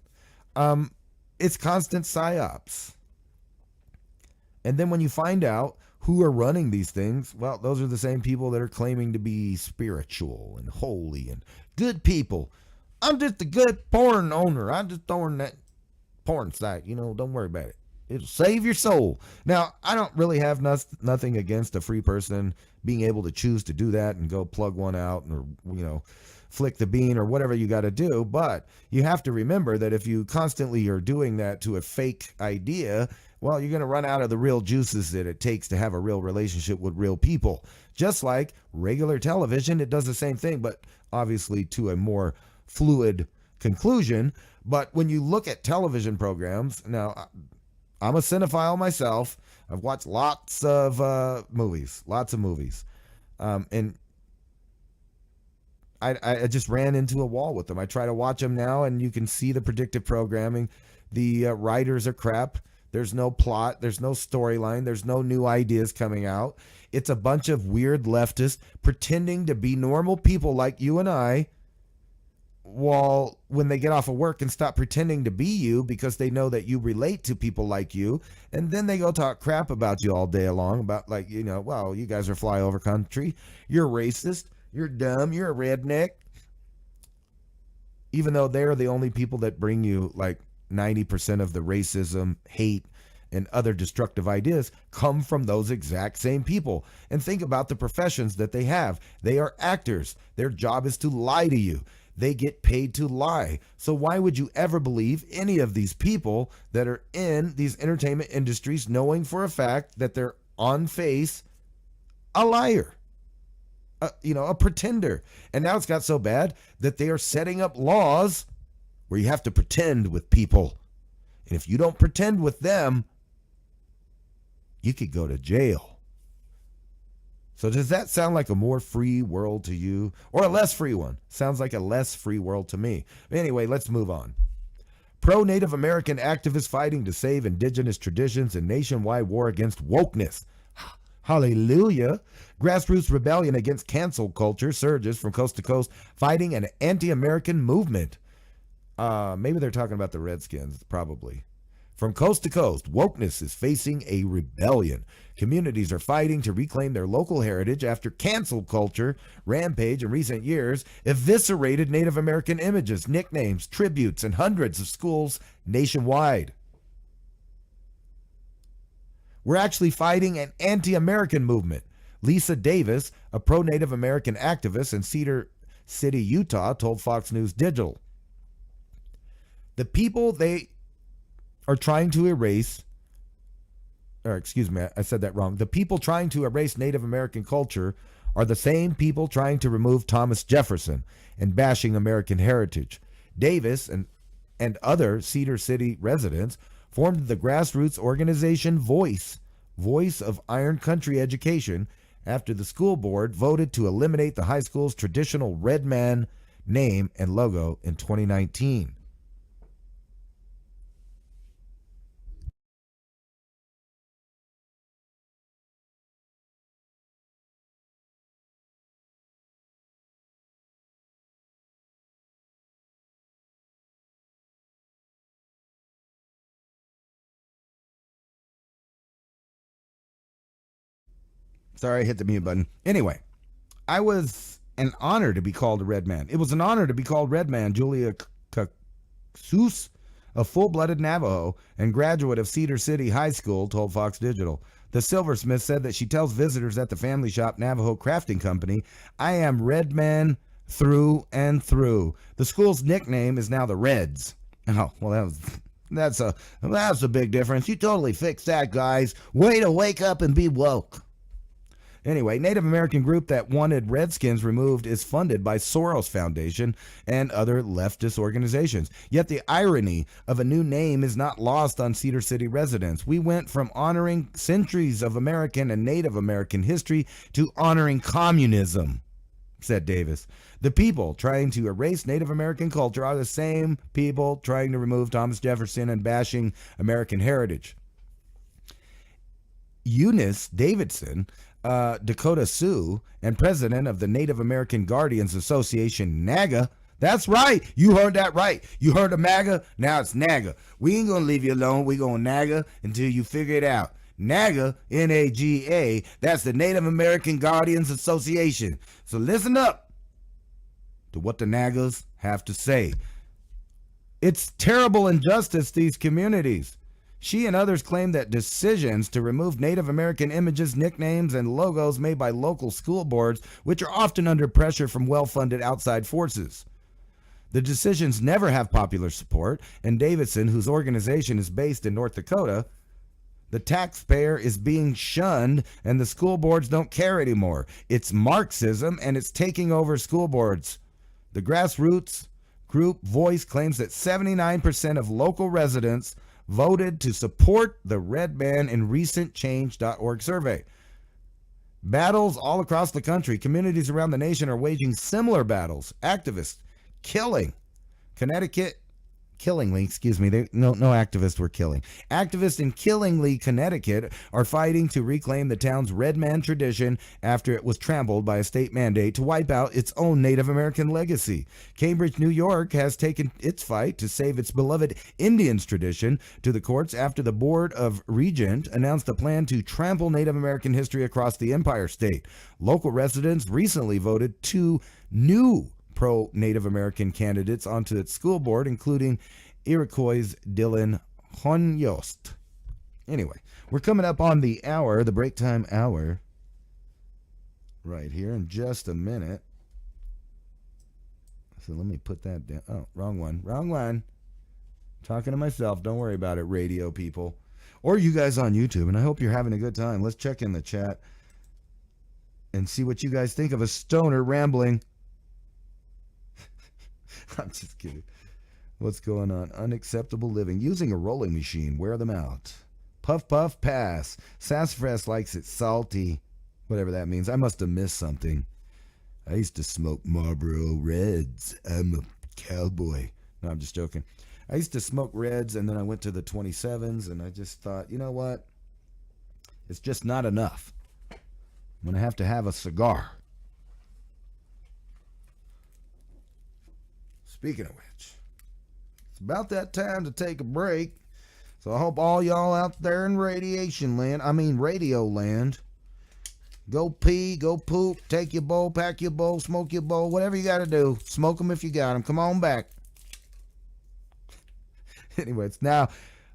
It's constant psyops. And then when you find out who are running these things, well, those are the same people that are claiming to be spiritual and holy and good people. I'm just a good porn owner. I'm just throwing that porn site. Don't worry about it. It'll save your soul. Now, I don't really have nothing against a free person being able to choose to do that and go plug one out or, flick the bean or whatever you got to do. But you have to remember that if you constantly are doing that to a fake idea, well, you're going to run out of the real juices that it takes to have a real relationship with real people. Just like regular television, it does the same thing, but obviously to a more fluid conclusion. But when you look at television programs, now I'm a cinephile myself. I've watched lots of movies. And I just ran into a wall with them. I try to watch them now, and you can see the predictive programming. The writers are crap. There's no plot. There's no storyline. There's no new ideas coming out. It's a bunch of weird leftists pretending to be normal people like you and I, while when they get off of work and stop pretending to be you because they know that you relate to people like you, and then they go talk crap about you all day long about well, you guys are flyover country. You're racist. You're dumb. You're a redneck. Even though they're the only people that bring you 90% of the racism, hate, and other destructive ideas come from those exact same people. And think about the professions that they have. They are actors. Their job is to lie to you. They get paid to lie. So why would you ever believe any of these people that are in these entertainment industries knowing for a fact that they're on face a liar? A pretender. And now it's got so bad that they are setting up laws where you have to pretend with people. And if you don't pretend with them, you could go to jail. So does that sound like a more free world to you? Or a less free one? Sounds like a less free world to me. Anyway, let's move on. Pro-Native American activists fighting to save indigenous traditions in nationwide war against wokeness. Hallelujah. Grassroots rebellion against cancel culture surges from coast to coast, fighting an anti-American movement. Maybe they're talking about the Redskins, probably. From coast to coast, wokeness is facing a rebellion. Communities are fighting to reclaim their local heritage after cancel culture rampage in recent years eviscerated Native American images, nicknames, tributes, and hundreds of schools nationwide. We're actually fighting an anti-American movement. Lisa Davis, a pro-Native American activist in Cedar City, Utah, told Fox News Digital. The people they are trying to erase, or excuse me, I said that wrong. The people trying to erase Native American culture are the same people trying to remove Thomas Jefferson and bashing American heritage. Davis and other Cedar City residents formed the grassroots organization Voice of Iron Country Education, after the school board voted to eliminate the high school's traditional red man name and logo in 2019. Sorry, I hit the mute button. Anyway, I was an honor to be called a red man. It was an honor to be called red man. Julia Casus, a full-blooded Navajo and graduate of Cedar City High School, told Fox Digital. The silversmith said that she tells visitors at the family shop Navajo Crafting Company, "I am red man through and through." The school's nickname is now the Reds. Oh, well, that's a big difference. You totally fixed that, guys. Way to wake up and be woke. Anyway, Native American group that wanted Redskins removed is funded by Soros Foundation and other leftist organizations. Yet the irony of a new name is not lost on Cedar City residents. We went from honoring centuries of American and Native American history to honoring communism, said Davis. The people trying to erase Native American culture are the same people trying to remove Thomas Jefferson and bashing American heritage. Eunice Davidson, Dakota Sioux, and president of the Native American Guardians Association, NAGA. That's right. You heard that right. You heard of MAGA? Now it's NAGA. We ain't going to leave you alone. We're going to NAGA until you figure it out. NAGA, N-A-G-A, that's the Native American Guardians Association. So listen up to what the NAGAs have to say. It's terrible injustice to these communities. She and others claim that decisions to remove Native American images, nicknames, and logos made by local school boards, which are often under pressure from well-funded outside forces. The decisions never have popular support, and Davidson, whose organization is based in North Dakota, the taxpayer is being shunned, and the school boards don't care anymore. It's Marxism, and it's taking over school boards. The grassroots group Voice claims that 79% of local residents voted to support the red man in recent Change.org survey. Battles all across the country, communities around the nation are waging similar battles. Activists killing. No activists were killing. Activists in Killingly, Connecticut are fighting to reclaim the town's red man tradition after it was trampled by a state mandate to wipe out its own Native American legacy. Cambridge, New York has taken its fight to save its beloved Indians tradition to the courts after the Board of Regents announced a plan to trample Native American history across the Empire State. Local residents recently voted 2 new pro-Native American candidates onto its school board, including Iroquois' Dylan Honyost. Anyway, we're coming up on the hour, the break time hour, right here in just a minute. So let me put that down. Oh, wrong one. Talking to myself. Don't worry about it, radio people. Or you guys on YouTube, and I hope you're having a good time. Let's check in the chat and see what you guys think of a stoner rambling. I'm just kidding. What's going on? Unacceptable living. Using a rolling machine. Wear them out. Puff, puff, pass. Sassafras likes it salty. Whatever that means. I must have missed something. I used to smoke Marlboro Reds. I'm a cowboy. No, I'm just joking. I used to smoke Reds, and then I went to the 27s, and I just thought, you know what? It's just not enough. I'm going to have a cigar. Speaking of which, it's about that time to take a break. So I hope all y'all out there in radio land, go pee, go poop, take your bowl, pack your bowl, smoke your bowl, whatever you got to do. Smoke them if you got them. Come on back. Anyway, it's now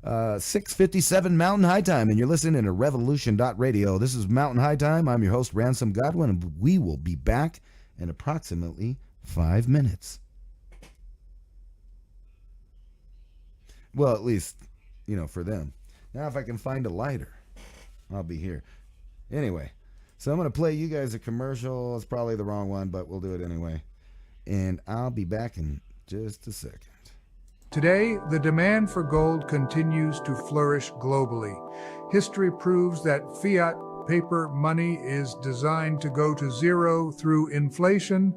6:57 Mountain High Time, and you're listening to Revolution.Radio. This is Mountain High Time. I'm your host, Ransom Godwin, and we will be back in approximately 5 minutes. Well, at least, for them. Now, if I can find a lighter, I'll be here. Anyway, so I'm going to play you guys a commercial. It's probably the wrong one, but we'll do it anyway. And I'll be back in just a second. Today, the demand for gold continues to flourish globally. History proves that fiat paper money is designed to go to zero through inflation,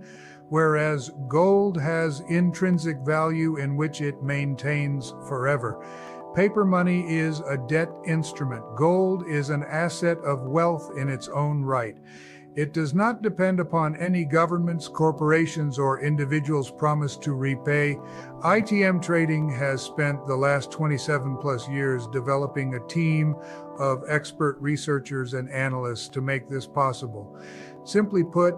whereas gold has intrinsic value in which it maintains forever. Paper money is a debt instrument. Gold is an asset of wealth in its own right. It does not depend upon any governments, corporations, or individuals' promise to repay. ITM Trading has spent the last 27 plus years developing a team of expert researchers and analysts to make this possible. Simply put,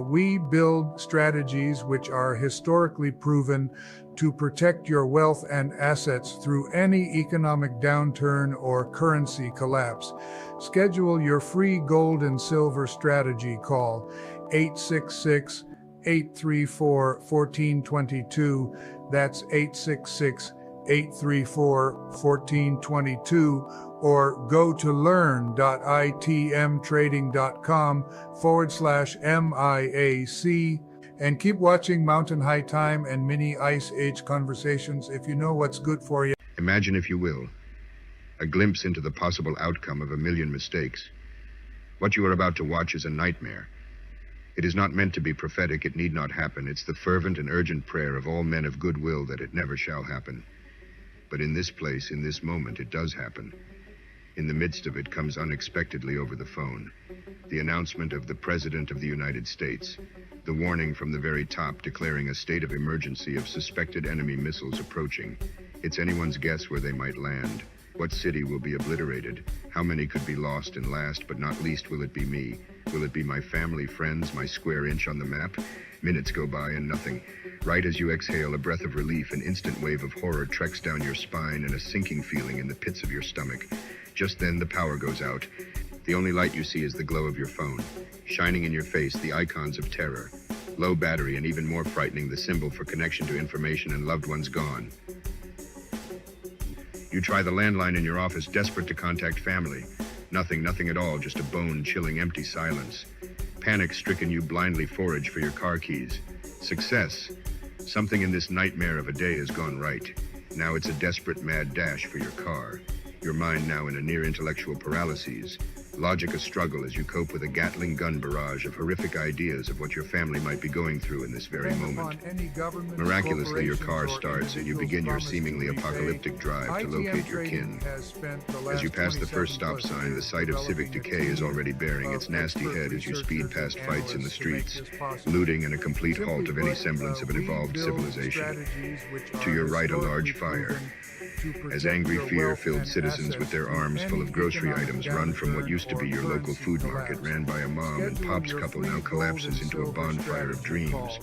we build strategies which are historically proven to protect your wealth and assets through any economic downturn or currency collapse. Schedule your free gold and silver strategy call 866-834-1422. That's 866-834-1422, or go to learn.itmtrading.com/MIAC. And keep watching Mountain High Time and Mini Ice Age Conversations if you know what's good for you. Imagine, if you will, a glimpse into the possible outcome of a million mistakes. What you are about to watch is a nightmare. It is not meant to be prophetic. It need not happen. It's the fervent and urgent prayer of all men of goodwill that it never shall happen. But in this place, in this moment, it does happen. In the midst of it comes unexpectedly over the phone the announcement of the President of the United States, the warning from the very top declaring a state of emergency of suspected enemy missiles approaching. It's anyone's guess where they might land. What city will be obliterated? How many could be lost? And last but not least, will it be me? Will it be my family, friends, my square inch on the map? Minutes go by and nothing. Right as you exhale a breath of relief, an instant wave of horror treks down your spine and a sinking feeling in the pits of your stomach. Just then the power goes out. The only light you see is the glow of your phone. Shining in your face, the icons of terror. Low battery, and even more frightening, the symbol for connection to information and loved ones gone. You try the landline in your office, desperate to contact family. Nothing at all, just a bone-chilling empty silence. Panic-stricken, you blindly forage for your car keys. Success. Something in this nightmare of a day has gone right. Now it's a desperate mad dash for your car. Your mind now in a near intellectual paralysis. Logic a struggle as you cope with a Gatling gun barrage of horrific ideas of what your family might be going through in this very moment. Miraculously, your car starts and you begin your seemingly apocalyptic drive to locate your kin. As you pass the first stop sign, the sight of civic decay is already bearing its nasty head as you speed past fights in the streets, looting, and a complete halt of any semblance of an evolved civilization. To your right, a large fire. As angry, fear-filled citizens with their arms full of grocery items run from what used to be your local food market, ran by a mom and pops couple, now collapses into a bonfire of dreams.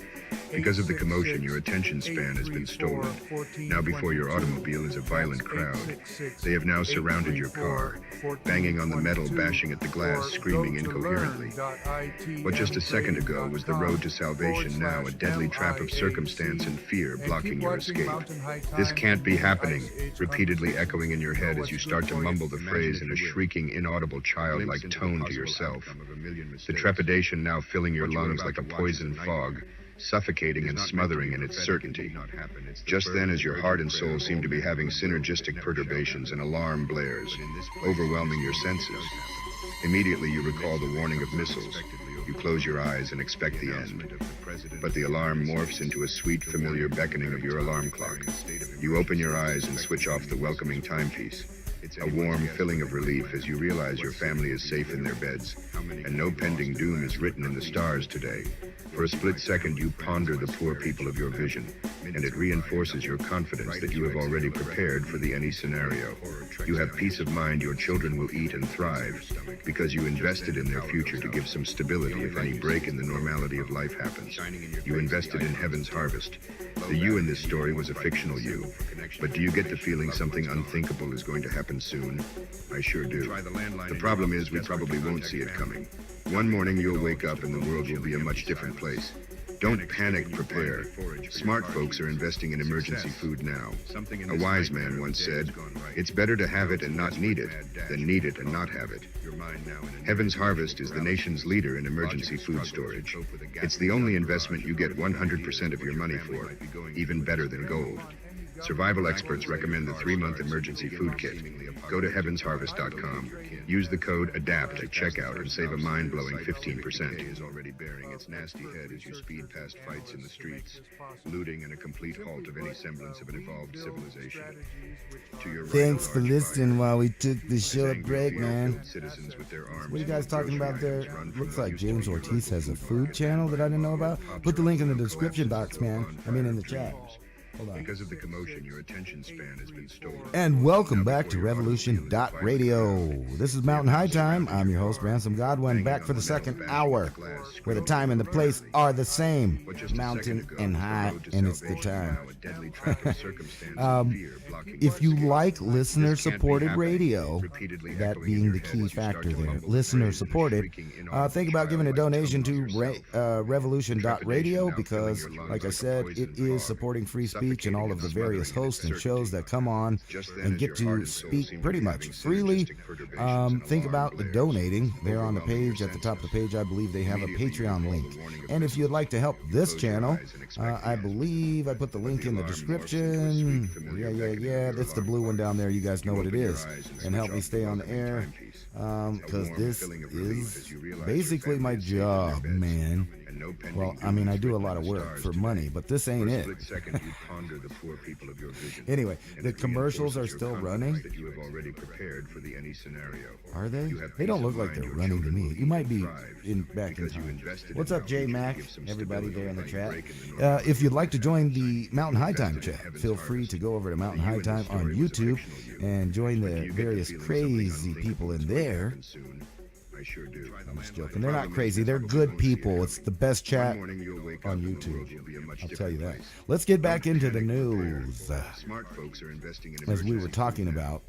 Because of the commotion, your attention span has been stolen. Now before your automobile is a violent crowd. They have now surrounded your car, banging on the metal, bashing at the glass, screaming incoherently. What just a second ago was the road to salvation, now a deadly trap of circumstance and fear blocking your escape. This can't be happening, repeatedly echoing in your head as you start to mumble the phrase in a shrieking, inaudible, childlike tone to yourself. The trepidation now filling your lungs like a poison fog, suffocating and smothering in its certainty. Just then, as your heart and soul seem to be having synergistic perturbations, an alarm blares, overwhelming your senses. Immediately you recall the warning of missiles. You close your eyes and expect the end. But the alarm morphs into a sweet, familiar beckoning of your alarm clock. You open your eyes and switch off the welcoming timepiece. A warm filling of relief as you realize your family is safe in their beds, and no pending doom is written in the stars today. For a split second, you ponder the poor people of your vision, and it reinforces your confidence that you have already prepared for the any scenario. You have peace of mind your children will eat and thrive, because you invested in their future to give some stability if any break in the normality of life happens. You invested in heaven's harvest. The you in this story was a fictional you, but do you get the feeling something unthinkable is going to happen soon? I sure do. The problem is we probably won't see it coming. One morning you'll wake up and the world will be a much different place. Don't panic, prepare. Smart folks are investing in emergency food now. A wise man once said, "It's better to have it and not need it than need it and not have it." Heaven's Harvest is the nation's leader in emergency food storage. It's the only investment you get 100% of your money for, even better than gold. Survival experts recommend the 3-month emergency food kit. Go to heavensharvest.com. Use the code ADAPT at checkout and save a mind-blowing 15%. Is already bearing its nasty head as you speed past fights in the streets, looting and a complete halt of any semblance of an evolved civilization. To your right, Thanks for listening while we took the short break, man. Citizens with their arms What are you guys full of talking about there? grocery items run Looks from like what used to James be your Ortiz has a local food channel that I didn't know about. Put the link in the description box, man. I mean in the chat. Hold on. Because of the commotion, your attention span has been stolen. And welcome back to Revolution.Radio. This is Mountain High Time. I'm your host, Ransom Godwin, back for the second hour, where the time and the place are the same. Mountain and high, and it's the time. If you like listener-supported radio, that being the key factor there, listener-supported, think about giving a donation to Revolution.Radio because, like I said, it is supporting free speech and all of the various hosts and shows that come on and get to speak pretty much freely. Think about the donating. There on the page, at the top of the page, I believe they have a Patreon link. And if you'd like to help this channel, I believe I put the link in the description. Yeah. That's the blue one down there. You guys know what it is. And help me stay on the air because this is basically my job, man. Well, I mean, I do a lot of work for money, but this ain't it. Anyway, the commercials are still running. Are they? They don't look like they're running to me. You might be back in time. What's up, J Mac? Everybody there in the chat. If you'd like to join the Mountain High Time chat, feel free to go over to Mountain High Time on YouTube and join the various crazy people in there. I'm just joking. They're not crazy. They're good people. It's the best chat on YouTube. I'll tell you that. Let's get back into the news. As we were talking about,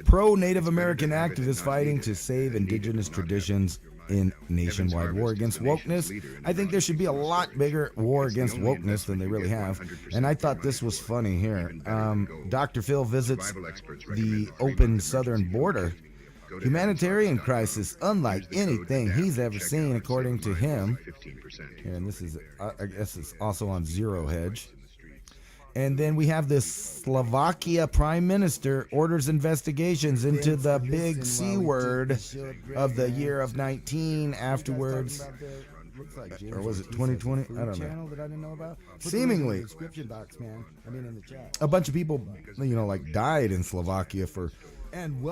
pro-Native American activists fighting to save indigenous traditions in nationwide war against wokeness. I think there should be a lot bigger war against wokeness than they really have. And I thought this was funny here. Dr. Phil visits the open southern border. Humanitarian crisis unlike anything he's ever seen, according to him. And this is, I guess it's also on Zero Hedge. And then we have this Slovakia prime minister orders investigations into the big C word of the year of 19 afterwards. Or was it 2020? I don't know. Seemingly, a bunch of people, died in Slovakia for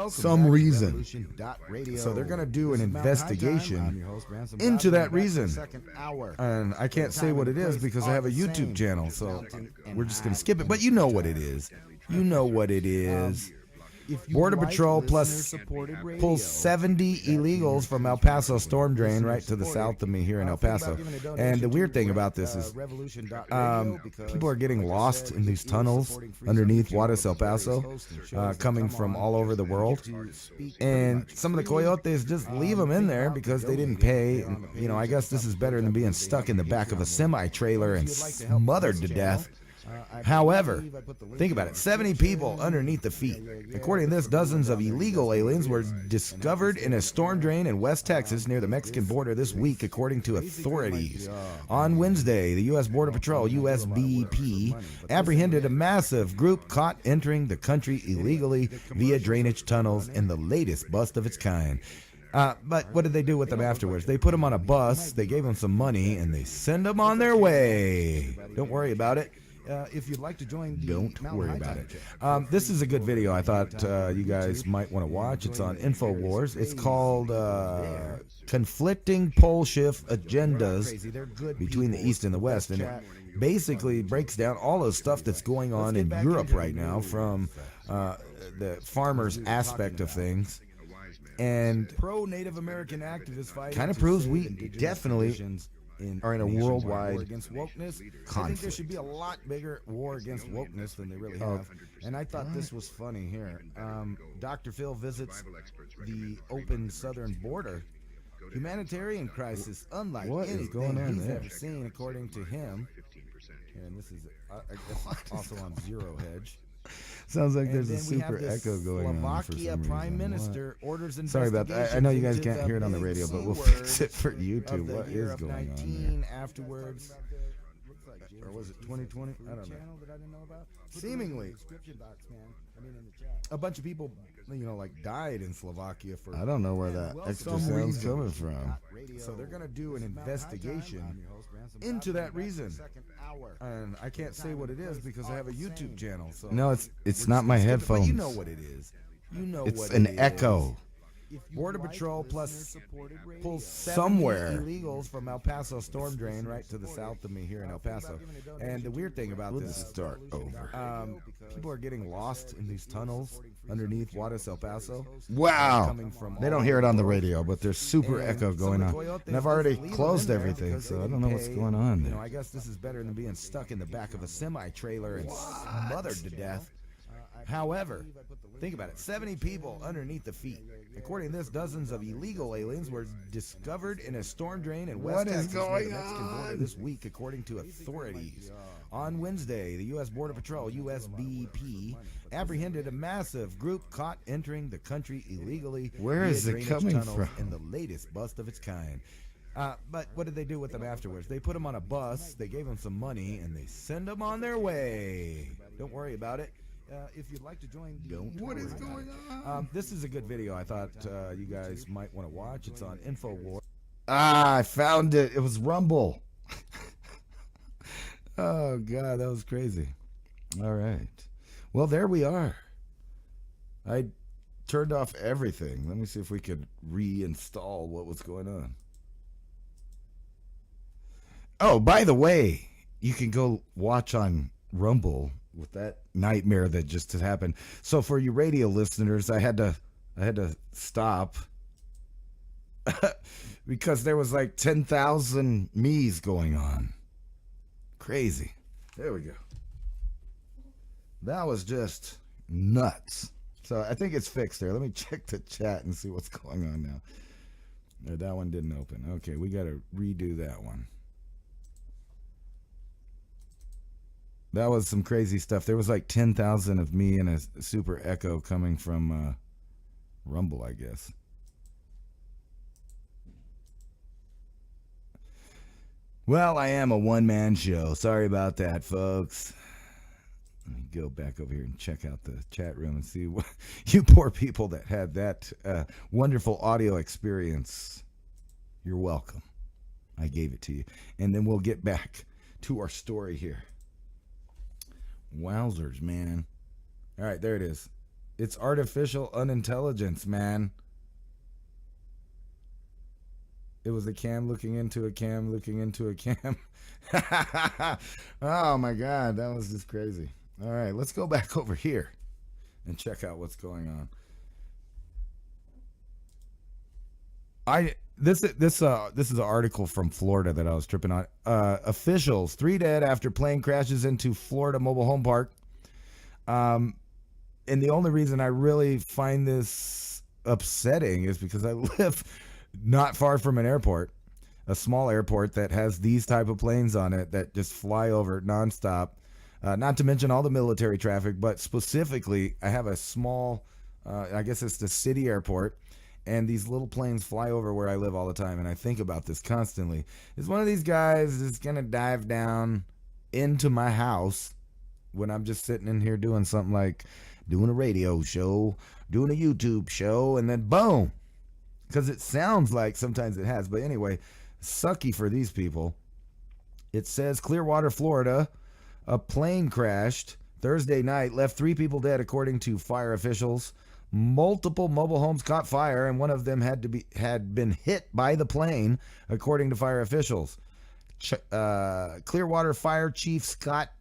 some reason. So they're going to do an investigation into that reason. And I can't say what it is because I have a YouTube channel, so we're just going to skip it. But you know what it is. Border Patrol pulls 70 illegals from El Paso storm drain right to the south of me here in El Paso. And the weird thing about this is people are getting lost in these tunnels underneath Juarez, El Paso, coming from all over the world. And some of the coyotes just leave them in there because they didn't pay. And, I guess this is better than being stuck in the back of a semi-trailer and smothered to death. However, think about it, 70 people underneath the feet. According to this, dozens of illegal aliens were discovered in a storm drain in West Texas near the Mexican border this week, according to authorities. On Wednesday, the U.S. Border Patrol, USBP, apprehended a massive group caught entering the country illegally via drainage tunnels in the latest bust of its kind. But what did they do with them afterwards? They put them on a bus, they gave them some money, and they send them on their way. Don't worry about it. If you'd like to join, don't worry about it. This is a good video I thought you guys might want to watch. It's on InfoWars. It's called Conflicting Pole Shift Agendas Between the East and the West. And it basically breaks down all the stuff that's going on in Europe right now from the farmers' aspect of things. And pro-Native American activists kind of proves we definitely are in a worldwide conflict. I think there should be a lot bigger war against wokeness than they really have. And I thought this was funny here. Dr. Phil visits the open southern border. Humanitarian crisis unlike anything he's ever seen, according to him. And this is, I guess, also on Zero Hedge. Sounds like there's a super echo going on for some reason. Prime Minister orders Sorry about that. I know you guys can't hear it on the radio, but we'll fix it for YouTube. What is going on there? Afterwards, or was it 2020? I don't know. Seemingly, a bunch of people, died in Slovakia for. I don't know where that extra sound's coming from. So they're going to do an investigation into that reason. And I can't say what it is because I have a YouTube channel. So no, it's not my headphones. But you know what it is. It's an echo. Border Patrol plus pulls somewhere illegals from El Paso storm drain right to the south of me here in El Paso. And the weird thing about this is start over. people are getting lost in these tunnels underneath Juarez, El Paso. Wow. They don't hear it on the radio, but there's super echo going on. And I've already closed everything, so I don't know what's going on there. I guess this is better than being stuck in the back of a semi-trailer and smothered to death. However, think about it, 70 people underneath the feet. According to this, dozens of illegal aliens were discovered in a storm drain in West Texas near the Mexican border this week, according to authorities. On Wednesday, the U.S. Border Patrol, USBP, apprehended a massive group caught entering the country illegally. Where is it coming from? In the latest bust of its kind. But what did they do with them afterwards? They put them on a bus, they gave them some money, and they send them on their way. Don't worry about it. If you'd like to join, what is going on? This is a good video. I thought you guys might want to watch. It's on InfoWars. I found it. It was Rumble. Oh, God, that was crazy. All right. Well, there we are. I turned off everything. Let me see if we could reinstall what was going on. Oh, by the way, you can go watch on Rumble with that nightmare that just happened. So for you radio listeners, I had to stop because there was like 10,000 me's going on. Crazy. There we go. That was just nuts. So I think it's fixed there. Let me check the chat and see what's going on now. No, that one didn't open. Okay, we got to redo that one. That was some crazy stuff. There was like 10,000 of me and a super echo coming from Rumble, I guess. Well, I am a one-man show. Sorry about that, folks. Let me go back over here and check out the chat room and see what you poor people that had that wonderful audio experience. You're welcome. I gave it to you. And then we'll get back to our story here. Wowzers, man. All right, there it is. It's artificial unintelligence, man. It was a cam looking into a cam looking into a cam. Oh, my God. That was just crazy. All right, let's go back over here and check out what's going on. This is an article from Florida that I was tripping on. Officials, 3 dead after plane crashes into Florida mobile home park. And the only reason I really find this upsetting is because I live not far from an airport, a small airport that has these type of planes on it that just fly over nonstop. Not to mention all the military traffic, but specifically, I have a small, I guess it's the city airport. And these little planes fly over where I live all the time, and I think about this constantly. Is one of these guys just going to dive down into my house when I'm just sitting in here doing something like doing a radio show, doing a YouTube show, and then boom. Because it sounds like sometimes it has. But anyway, sucky for these people. It says Clearwater, Florida, a plane crashed Thursday night, left 3 people dead, according to fire officials. Multiple mobile homes caught fire, and one of them had been hit by the plane, according to fire officials. Clearwater Fire Chief Scott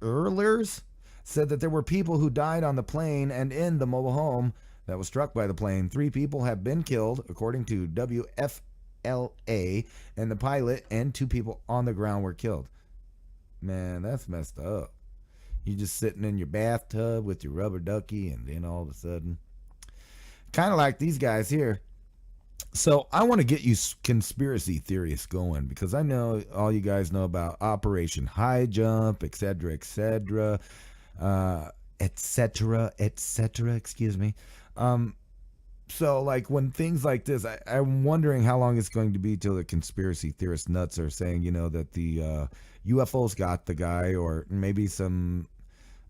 Earlers said that there were people who died on the plane and in the mobile home that was struck by the plane. 3 people have been killed, according to WFLA, and the pilot and 2 people on the ground were killed. Man, that's messed up. You just sitting in your bathtub with your rubber ducky, and then all of a sudden, kind of like these guys here. So I want to get you conspiracy theorists going, because I know all you guys know about Operation High Jump, etc., etc., etc., excuse me. So like when things like this, I'm wondering how long it's going to be till the conspiracy theorist nuts are saying, you know, that the UFOs got the guy, or maybe some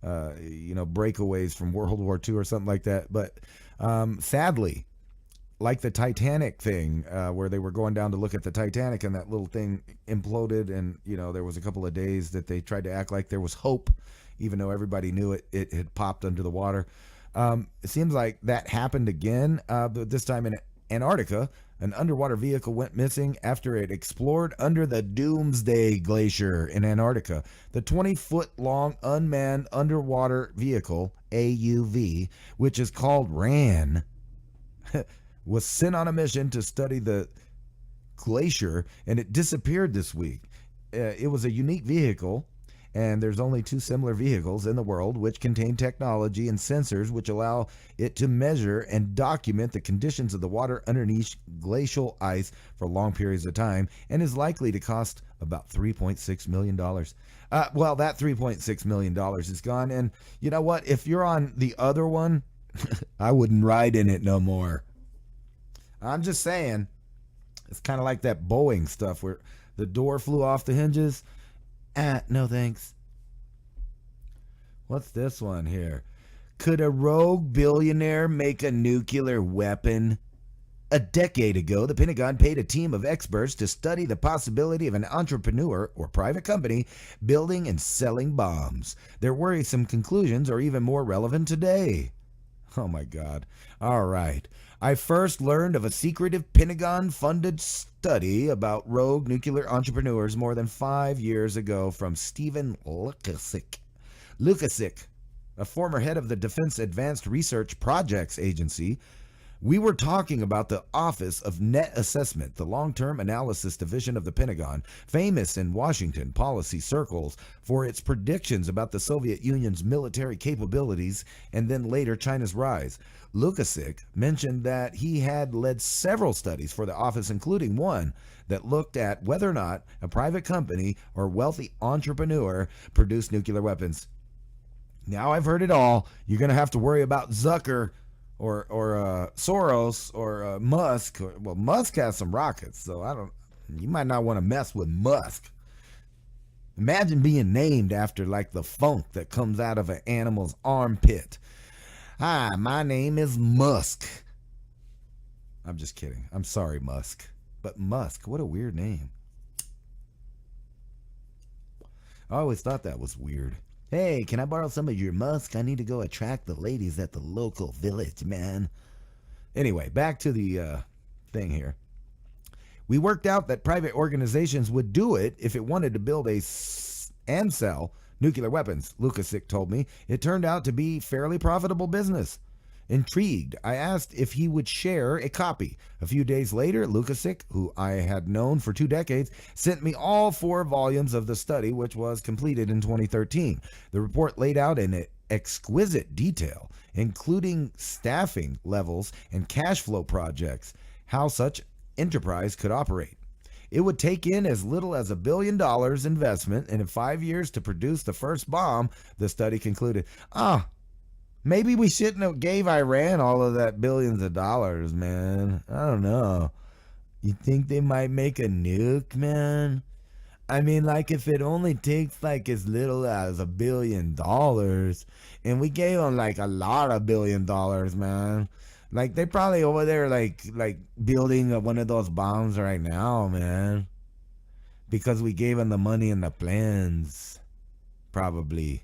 breakaways from World War II or something like that. But sadly, like the Titanic thing, where they were going down to look at the Titanic and that little thing imploded, and there was a couple of days that they tried to act like there was hope, even though everybody knew it had popped under the water. It seems like that happened again, but this time in Antarctica. An underwater vehicle went missing after it explored under the Doomsday Glacier in Antarctica. The 20-foot-long unmanned underwater vehicle, AUV, which is called RAN, was sent on a mission to study the glacier, and it disappeared this week. It was a unique vehicle, and there's only 2 similar vehicles in the world which contain technology and sensors which allow it to measure and document the conditions of the water underneath glacial ice for long periods of time, and is likely to cost about $3.6 million. Well, that $3.6 million is gone, and you know what? If you're on the other one, I wouldn't ride in it no more. I'm just saying, it's kind of like that Boeing stuff where the door flew off the hinges. No thanks. What's this one here? Could a rogue billionaire make a nuclear weapon? A decade ago, the Pentagon paid a team of experts to study the possibility of an entrepreneur or private company building and selling bombs. Their worrisome conclusions are even more relevant today. Oh my God. All right. I first learned of a secretive Pentagon-funded study about rogue nuclear entrepreneurs more than 5 years ago from Stephen Lukasik, a former head of the Defense Advanced Research Projects Agency. We were talking about the Office of Net Assessment, the long-term analysis division of the Pentagon, famous in Washington policy circles for its predictions about the Soviet Union's military capabilities and then later China's rise. Lukasik mentioned that he had led several studies for the office, including one that looked at whether or not a private company or wealthy entrepreneur produced nuclear weapons. Now I've heard it all. You're going to have to worry about Zucker or Soros or Musk. Well, Musk has some rockets, so you might not want to mess with Musk. Imagine being named after like the funk that comes out of an animal's armpit. Hi, my name is Musk. I'm just kidding. I'm sorry, Musk. But Musk, what a weird name. I always thought that was weird. Hey, can I borrow some of your musk? I need to go attract the ladies at the local village, man. Anyway, back to the thing here. We worked out that private organizations would do it if it wanted to build and sell nuclear weapons, Lukasik told me. It turned out to be fairly profitable business. Intrigued, I asked if he would share a copy. A few days later, Lukasik, who I had known for 2 decades, sent me all 4 volumes of the study, which was completed in 2013. The report laid out in exquisite detail, including staffing levels and cash flow projects, how such enterprise could operate. It would take in as little as $1 billion investment, and in 5 years to produce the first bomb, the study concluded. Maybe we shouldn't have gave Iran all of that billions of dollars, man. I don't know. You think they might make a nuke, man? I mean, like, if it only takes like as little as $1 billion, and we gave them like a lot of $1 billion, man. Like, they probably over there like building one of those bombs right now, man. Because we gave them the money and the plans. Probably.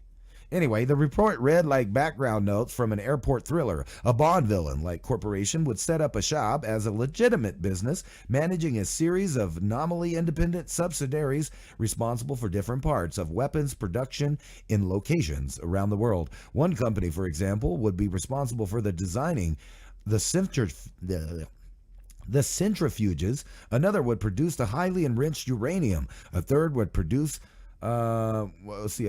Anyway, the report read like background notes from an airport thriller. A Bond villain-like corporation would set up a shop as a legitimate business, managing a series of nominally independent subsidiaries responsible for different parts of weapons production in locations around the world. One company, for example, would be responsible for the designing the centrifuges. Another would produce the highly enriched uranium. A third would produce a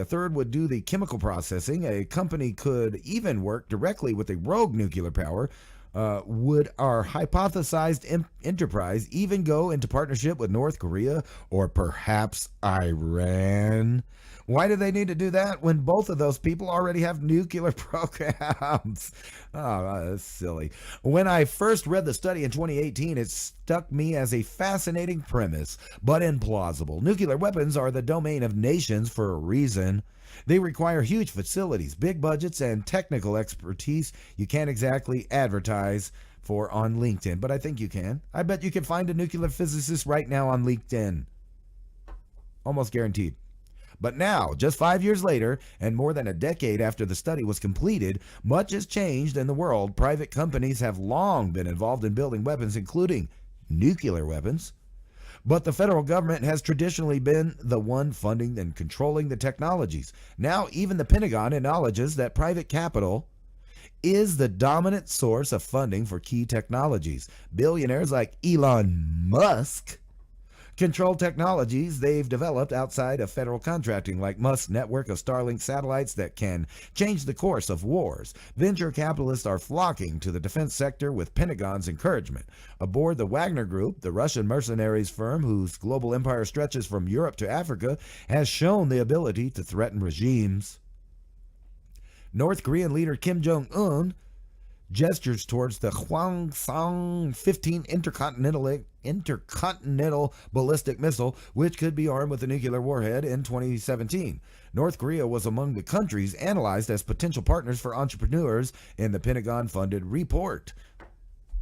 third would do the chemical processing. A company could even work directly with a rogue nuclear power. Would our hypothesized enterprise even go into partnership with North Korea or perhaps Iran? Why do they need to do that when both of those people already have nuclear programs? Oh, that's silly. When I first read the study in 2018, it struck me as a fascinating premise, but implausible. Nuclear weapons are the domain of nations for a reason. They require huge facilities, big budgets, and technical expertise you can't exactly advertise for on LinkedIn, but I think you can. I bet you can find a nuclear physicist right now on LinkedIn. Almost guaranteed. But now, just 5 years later, and more than a decade after the study was completed, much has changed in the world. Private companies have long been involved in building weapons, including nuclear weapons. But the federal government has traditionally been the one funding and controlling the technologies. Now, even the Pentagon acknowledges that private capital is the dominant source of funding for key technologies. Billionaires like Elon Musk control technologies they've developed outside of federal contracting, like Musk's network of Starlink satellites that can change the course of wars. Venture capitalists are flocking to the defense sector with Pentagon's encouragement. Aboard the Wagner Group, the Russian mercenaries firm whose global empire stretches from Europe to Africa, has shown the ability to threaten regimes. North Korean leader Kim Jong-un gestures towards the Hwasong-15 intercontinental ballistic missile, which could be armed with a nuclear warhead in 2017. North Korea was among the countries analyzed as potential partners for entrepreneurs in the Pentagon-funded report.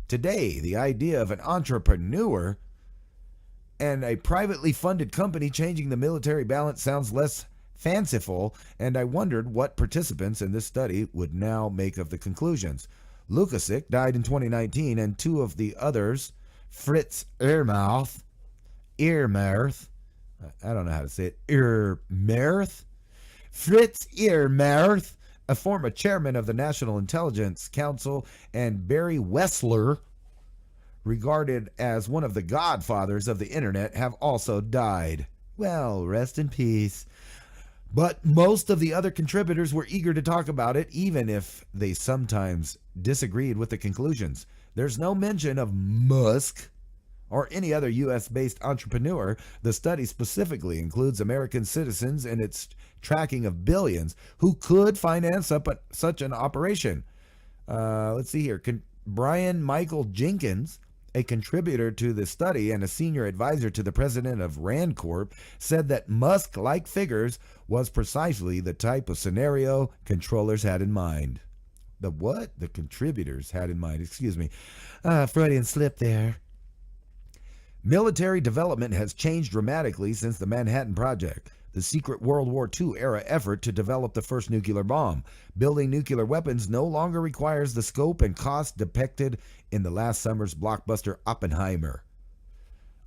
Today, the idea of an entrepreneur and a privately funded company changing the military balance sounds less fanciful, and I wondered what participants in this study would now make of the conclusions. Lukasik died in 2019, and two of the others, Fritz Ehrmarth, I don't know how to say it, Fritz Ehrmarth, a former chairman of the National Intelligence Council, and Barry Wessler, regarded as one of the godfathers of the internet, have also died. Well, rest in peace. But most of the other contributors were eager to talk about it, even if they sometimes disagreed with the conclusions. There's no mention of Musk or any other U.S.-based entrepreneur. The study specifically includes American citizens in its tracking of billions who could finance such an operation. Let's see here. Brian Michael Jenkins, a contributor to the study and a senior advisor to the president of Rand Corp, said that Musk-like figures was precisely the type of scenario controllers had in mind. The what? The contributors had in mind. Excuse me. Freudian slip there. Military development has changed dramatically since the Manhattan Project, the secret World War II era effort to develop the first nuclear bomb. Building nuclear weapons no longer requires the scope and cost depicted in the last summer's blockbuster Oppenheimer.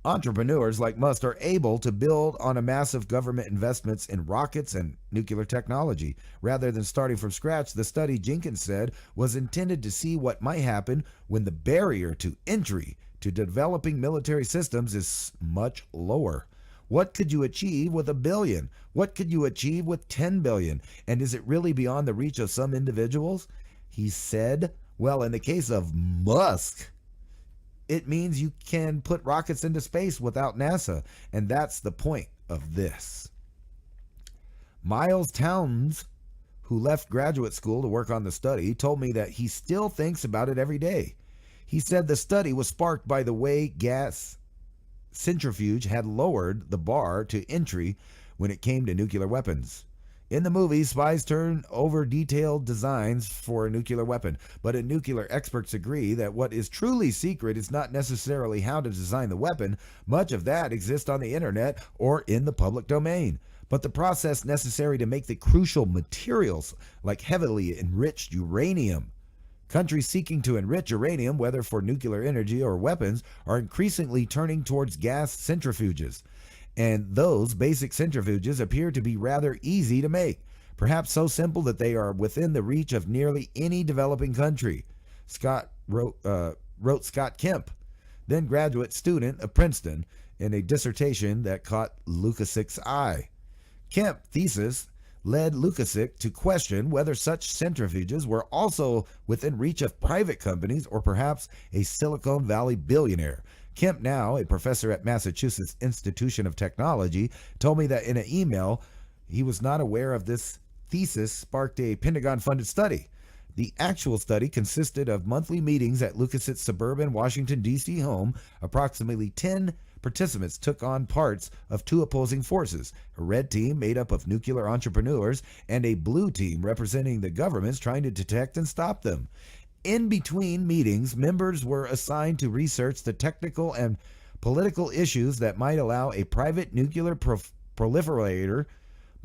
Entrepreneurs like Musk are able to build on a massive government investments in rockets and nuclear technology. Rather than starting from scratch, the study, Jenkins said, was intended to see what might happen when the barrier to entry to developing military systems is much lower. What could you achieve with $1 billion? What could you achieve with $10 billion? And is it really beyond the reach of some individuals? He said, well, in the case of Musk, it means you can put rockets into space without NASA, and that's the point of this. Miles Towns, who left graduate school to work on the study, told me that he still thinks about it every day. He said the study was sparked by the way gas centrifuge had lowered the bar to entry when it came to nuclear weapons. In the movie, spies turn over detailed designs for a nuclear weapon, but nuclear experts agree that what is truly secret is not necessarily how to design the weapon. Much of that exists on the internet or in the public domain. But the process necessary to make the crucial materials, like heavily enriched uranium. Countries seeking to enrich uranium, whether for nuclear energy or weapons, are increasingly turning towards gas centrifuges. And those basic centrifuges appear to be rather easy to make, perhaps so simple that they are within the reach of nearly any developing country. Wrote Scott Kemp, then graduate student of Princeton, in a dissertation that caught Lukasik's eye. Kemp's thesis led Lukasik to question whether such centrifuges were also within reach of private companies or perhaps a Silicon Valley billionaire. Kemp, now a professor at Massachusetts Institution of Technology, told me that in an email he was not aware of this thesis sparked a Pentagon-funded study. The actual study consisted of monthly meetings at Lukasik's suburban Washington, D.C. home. Approximately 10 participants took on parts of two opposing forces, a red team made up of nuclear entrepreneurs and a blue team representing the governments trying to detect and stop them. In between meetings, members were assigned to research the technical and political issues that might allow a private nuclear proliferator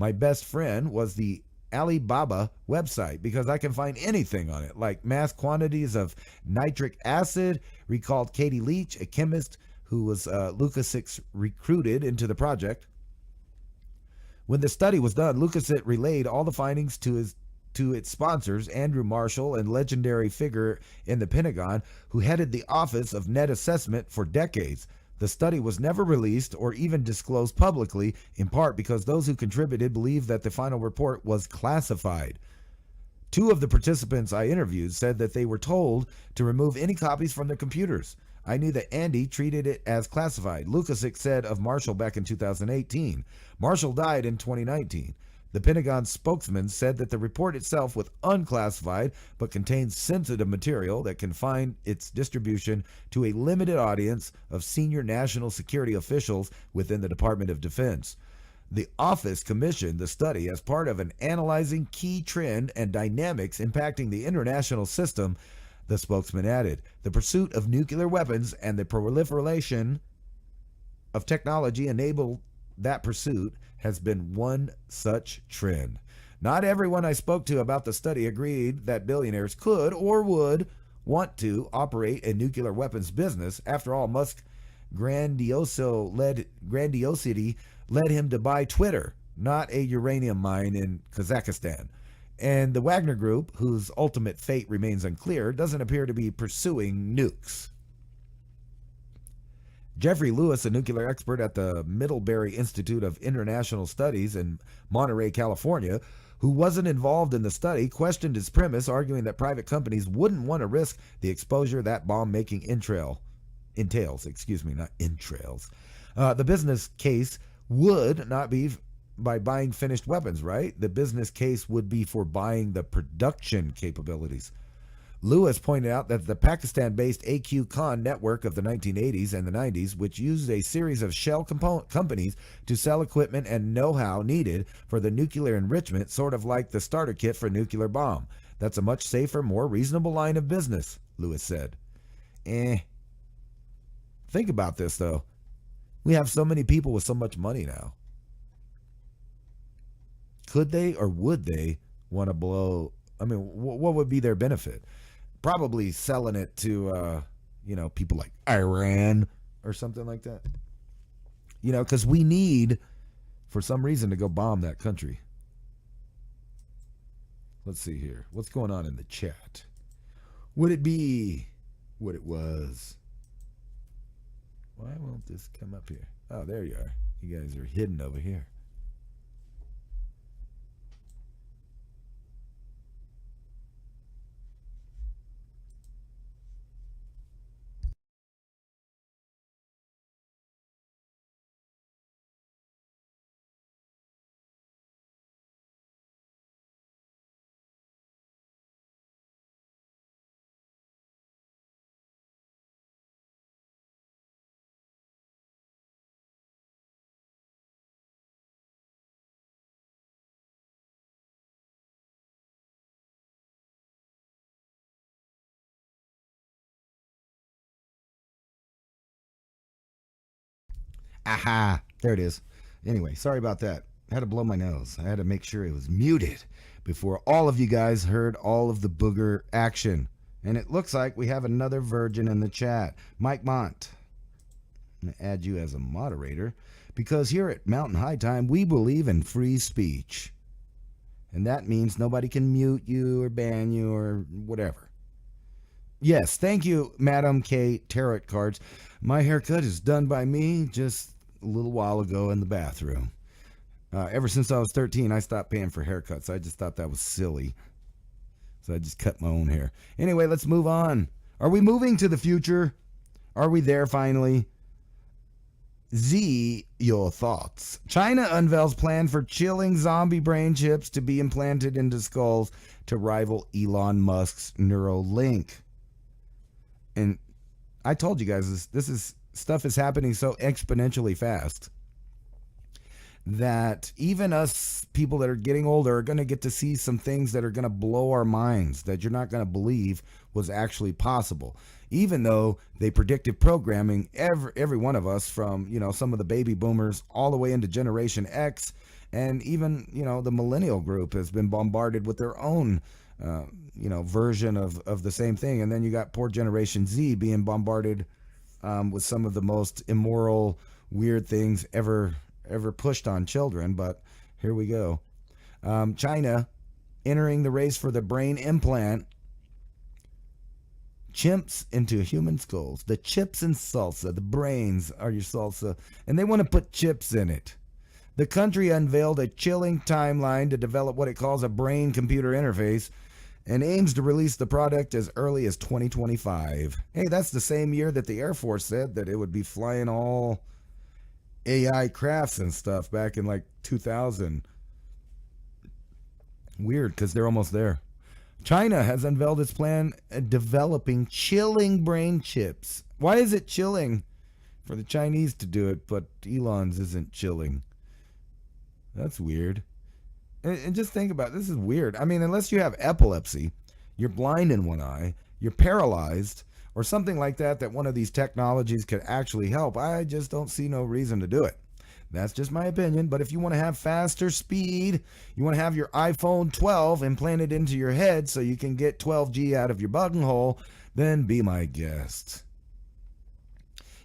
My best friend was the Alibaba website because I can find anything on it, like mass quantities of nitric acid, recalled Katie Leach, a chemist who was Lukasic recruited into the project. When the study was done, Lukasic relayed all the findings to its sponsors, Andrew Marshall, and legendary figure in the Pentagon who headed the Office of Net Assessment for decades. The study was never released or even disclosed publicly, in part because those who contributed believed that the final report was classified. 2 of the participants I interviewed said that they were told to remove any copies from their computers. I knew that Andy treated it as classified. Lukasic said of Marshall back in 2018. Marshall died in 2019. The Pentagon spokesman said that the report itself was unclassified but contains sensitive material that can find its distribution to a limited audience of senior national security officials within the Department of Defense. The office commissioned the study as part of an analyzing key trend and dynamics impacting the international system, the spokesman added. The pursuit of nuclear weapons and the proliferation of technology enabled that pursuit has been one such trend. Not everyone I spoke to about the study agreed that billionaires could or would want to operate a nuclear weapons business. After all, Musk's grandiosity led him to buy Twitter, not a uranium mine in Kazakhstan. And the Wagner Group, whose ultimate fate remains unclear, doesn't appear to be pursuing nukes. Jeffrey Lewis, a nuclear expert at the Middlebury Institute of International Studies in Monterey, California, who wasn't involved in the study, questioned its premise, arguing that private companies wouldn't want to risk the exposure that bomb-making entails. The business case would not be by buying finished weapons, right? The business case would be for buying the production capabilities. Lewis pointed out that the Pakistan-based AQ Khan network of the 1980s and the 90s, which used a series of shell companies to sell equipment and know-how needed for the nuclear enrichment, sort of like the starter kit for a nuclear bomb. That's a much safer, more reasonable line of business, Lewis said. Think about this, though. We have so many people with so much money now. Could they or would they want to blow? I mean, what would be their benefit? Probably selling it to, people like Iran or something like that. Because we need, for some reason, to go bomb that country. Let's see here. What's going on in the chat? Would it be what it was? Why won't this come up here? Oh, there you are. You guys are hidden over here. Aha, there it is. Anyway, sorry about that. I had to blow my nose. I had to make sure it was muted before all of you guys heard all of the booger action. And it looks like we have another virgin in the chat. Mike Mont. I'm going to add you as a moderator because here at Mountain High Time, we believe in free speech. And that means nobody can mute you or ban you or whatever. Yes, thank you, Madam K. Tarot Cards. My haircut is done by me just a little while ago in the bathroom. Ever since I was 13, I stopped paying for haircuts. I just thought that was silly. So I just cut my own hair. Anyway, let's move on. Are we moving to the future? Are we there finally? Z, your thoughts. China unveils plan for chilling zombie brain chips to be implanted into skulls to rival Elon Musk's Neuralink. And I told you guys this stuff is happening so exponentially fast that even us people that are getting older are going to get to see some things that are going to blow our minds that you're not going to believe was actually possible. even though they predicted programming every one of us from, some of the baby boomers all the way into Generation X, and even, the millennial group has been bombarded with their own, version of the same thing. And then you got poor Generation Z being bombarded with some of the most immoral, weird things ever pushed on children. But here we go. China entering the race for the brain implant. Chimps into human skulls. The chips and salsa. The brains are your salsa. And they want to put chips in it. The country unveiled a chilling timeline to develop what it calls a brain-computer interface and aims to release the product as early as 2025. Hey, that's the same year that the Air Force said that it would be flying all AI crafts and stuff back in like 2000. Weird, because they're almost there. China has unveiled its plan developing chilling brain chips. Why is it chilling for the Chinese to do it, but Elon's isn't chilling? That's weird. And just think about it. This is weird. I mean, unless you have epilepsy, you're blind in one eye, you're paralyzed, or something like that one of these technologies could actually help, I just don't see no reason to do it. That's just my opinion. But if you want to have faster speed, you want to have your iPhone 12 implanted into your head so you can get 12G out of your buttonhole, then be my guest.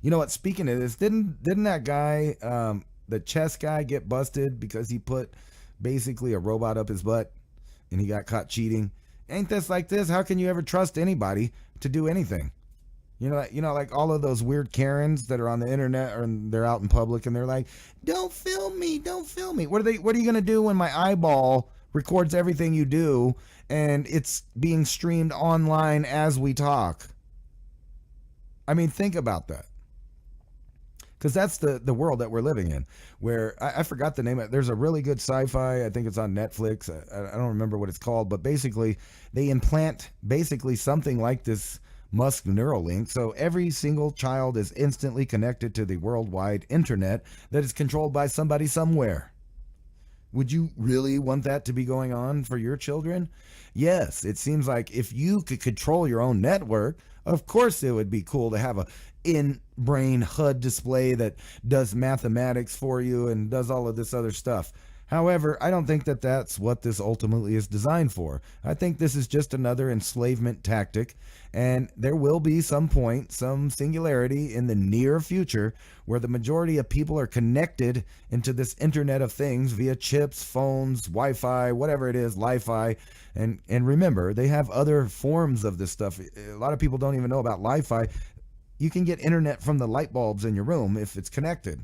You know what? Speaking of this, didn't that guy, the chess guy, get busted because he put basically a robot up his butt and he got caught cheating? Ain't this like this? How can you ever trust anybody to do anything? Like all of those weird Karens that are on the internet, or they're out in public and they're like, don't film me. What are you going to do when my eyeball records everything you do and it's being streamed online as we talk? I mean, think about that. Because that's the world that we're living in, where I forgot the name of it. There's a really good sci-fi, I think it's on Netflix. I don't remember what it's called, but basically they implant something like this Musk Neuralink, so every single child is instantly connected to the worldwide internet that is controlled by somebody somewhere. Would you really want that to be going on for your children? Yes, it seems like if you could control your own network, of course it would be cool to have a in-brain HUD display that does mathematics for you and does all of this other stuff. However, I don't think that that's what this ultimately is designed for. I think this is just another enslavement tactic, and there will be some point, some singularity in the near future where the majority of people are connected into this Internet of Things via chips, phones, Wi-Fi, whatever it is, Li-Fi. And remember, they have other forms of this stuff. A lot of people don't even know about Li-Fi. You can get internet from the light bulbs in your room if it's connected.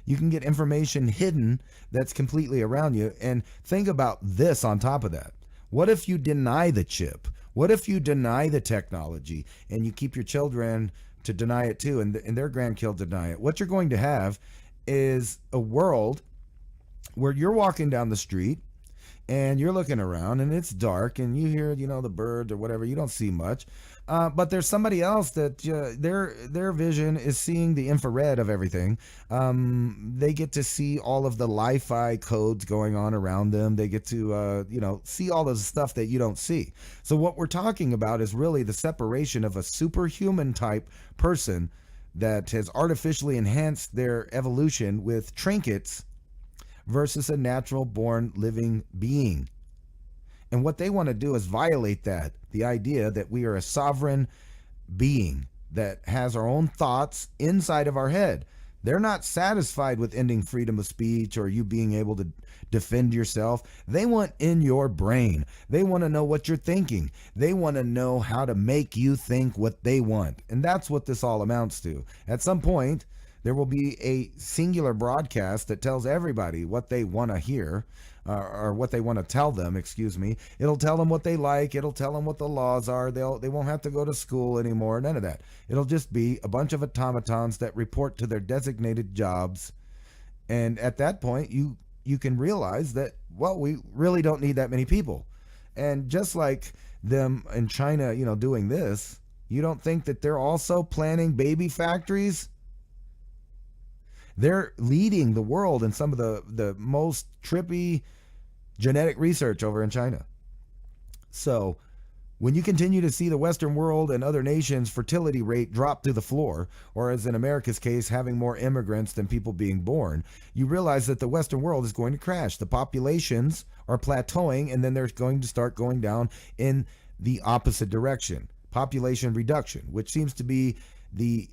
You can get information hidden that's completely around you. And think about this on top of that. What if you deny the chip? What if you deny the technology and you keep your children to deny it too, and their grandkids deny it? What you're going to have is a world where you're walking down the street and you're looking around and it's dark and you hear, the birds or whatever. You don't see much. But there's somebody else that their vision is seeing the infrared of everything. They get to see all of the Li-Fi codes going on around them. They get to, see all of the stuff that you don't see. So what we're talking about is really the separation of a superhuman type person that has artificially enhanced their evolution with trinkets versus a natural born living being. And what they want to do is violate that, the idea that we are a sovereign being that has our own thoughts inside of our head. They're not satisfied with ending freedom of speech or you being able to defend yourself. They want in your brain. They want to know what you're thinking. They want to know how to make you think what they want. And that's what this all amounts to. At some point, there will be a singular broadcast that tells everybody what they want to hear, or what they want to tell them, It'll tell them what they like. It'll tell them what the laws are. They won't have to go to school anymore. None of that. It'll just be a bunch of automatons that report to their designated jobs. And at that point, you can realize that, well, we really don't need that many people. And just like them in China, doing this, you don't think that they're also planning baby factories? They're leading the world in some of the most trippy genetic research over in China. So When you continue to see the Western world and other nations' fertility rate drop through the floor, or as in America's case, having more immigrants than people being born, you realize that the Western world is going to crash. The populations are plateauing, and then they're going to start going down in the opposite direction. Population reduction, which seems to be the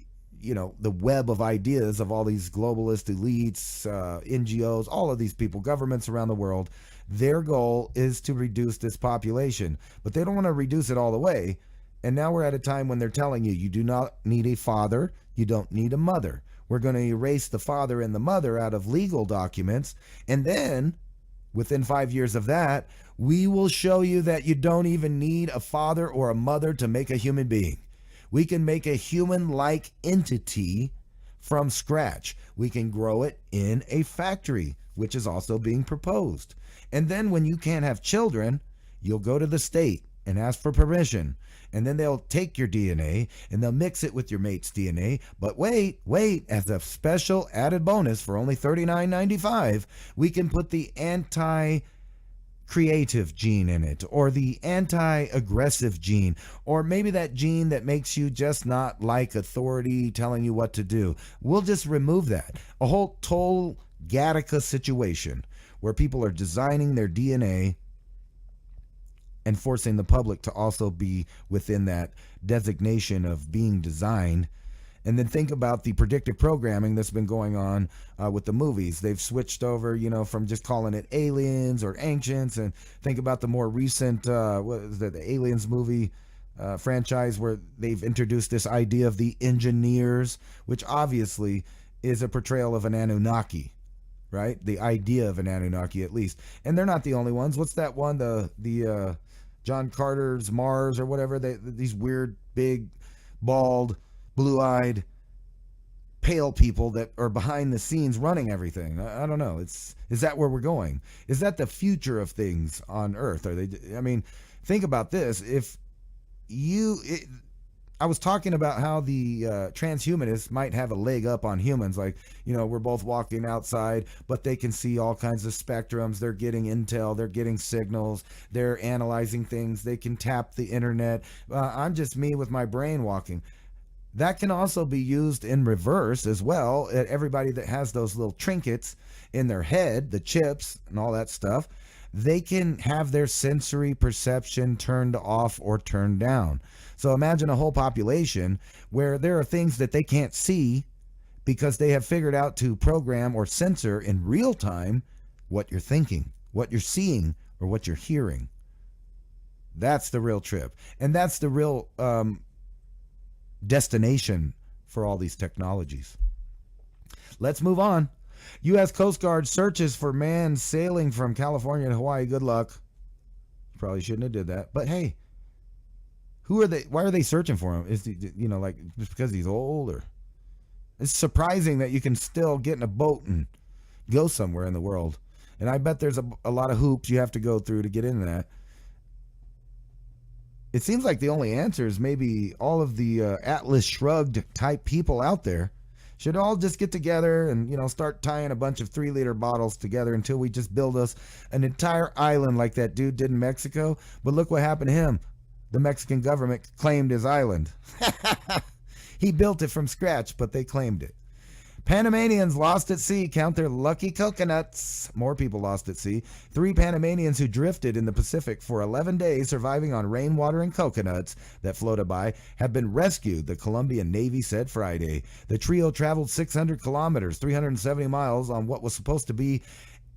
web of ideas of all these globalist elites, NGOs, all of these people, governments around the world. Their goal is to reduce this population, but they don't want to reduce it all the way. And now we're at a time when they're telling you, you do not need a father, you don't need a mother. We're going to erase the father and the mother out of legal documents. And then within 5 years of that, we will show you that you don't even need a father or a mother to make a human being. We can make a human-like entity from scratch. We can grow it in a factory, which is also being proposed. And then when you can't have children, you'll go to the state and ask for permission. And then they'll take your DNA and they'll mix it with your mate's DNA. But wait, as a special added bonus for only $39.95, we can put the anti-creative gene in it, or the anti-aggressive gene, or maybe that gene that makes you just not like authority telling you what to do. We'll just remove that. A whole total Gattaca situation where people are designing their DNA and forcing the public to also be within that designation of being designed. And then think about the predictive programming that's been going on with the movies. They've switched over, from just calling it aliens or ancients. And think about the more recent, the Aliens movie franchise, where they've introduced this idea of the engineers, which obviously is a portrayal of an Anunnaki, right? The idea of an Anunnaki, at least. And they're not the only ones. What's that one? The John Carter's Mars or whatever. These weird, big, bald, blue-eyed, pale people that are behind the scenes running everything. I don't know. Is that where we're going? Is that the future of things on Earth? Think about this. I was talking about how the transhumanists might have a leg up on humans. Like, we're both walking outside, but they can see all kinds of spectrums. They're getting intel. They're getting signals. They're analyzing things. They can tap the internet. I'm just me with my brain walking. That can also be used in reverse as well. Everybody that has those little trinkets in their head, the chips and all that stuff, they can have their sensory perception turned off or turned down. So imagine a whole population where there are things that they can't see because they have figured out to program or censor in real time what you're thinking, what you're seeing, or what you're hearing. That's the real trip. And that's the real destination for all these technologies. Let's move on. U.S. Coast Guard searches for man sailing from California to Hawaii. Good luck. Probably shouldn't have did that. But hey, who are they? Why are they searching for him? Is he, just because he's old? Or it's surprising that you can still get in a boat and go somewhere in the world. And I bet there's a lot of hoops you have to go through to get in that. It seems like the only answer is maybe all of the Atlas Shrugged type people out there should all just get together and, start tying a bunch of 3-liter bottles together until we just build us an entire island like that dude did in Mexico. But look what happened to him. The Mexican government claimed his island. He built it from scratch, but they claimed it. Panamanians lost at sea. Count their lucky coconuts. More people lost at sea. 3 Panamanians who drifted in the Pacific for 11 days, surviving on rainwater and coconuts that floated by, have been rescued, the Colombian Navy said Friday. The trio traveled 600 kilometers, 370 miles, on what was supposed to be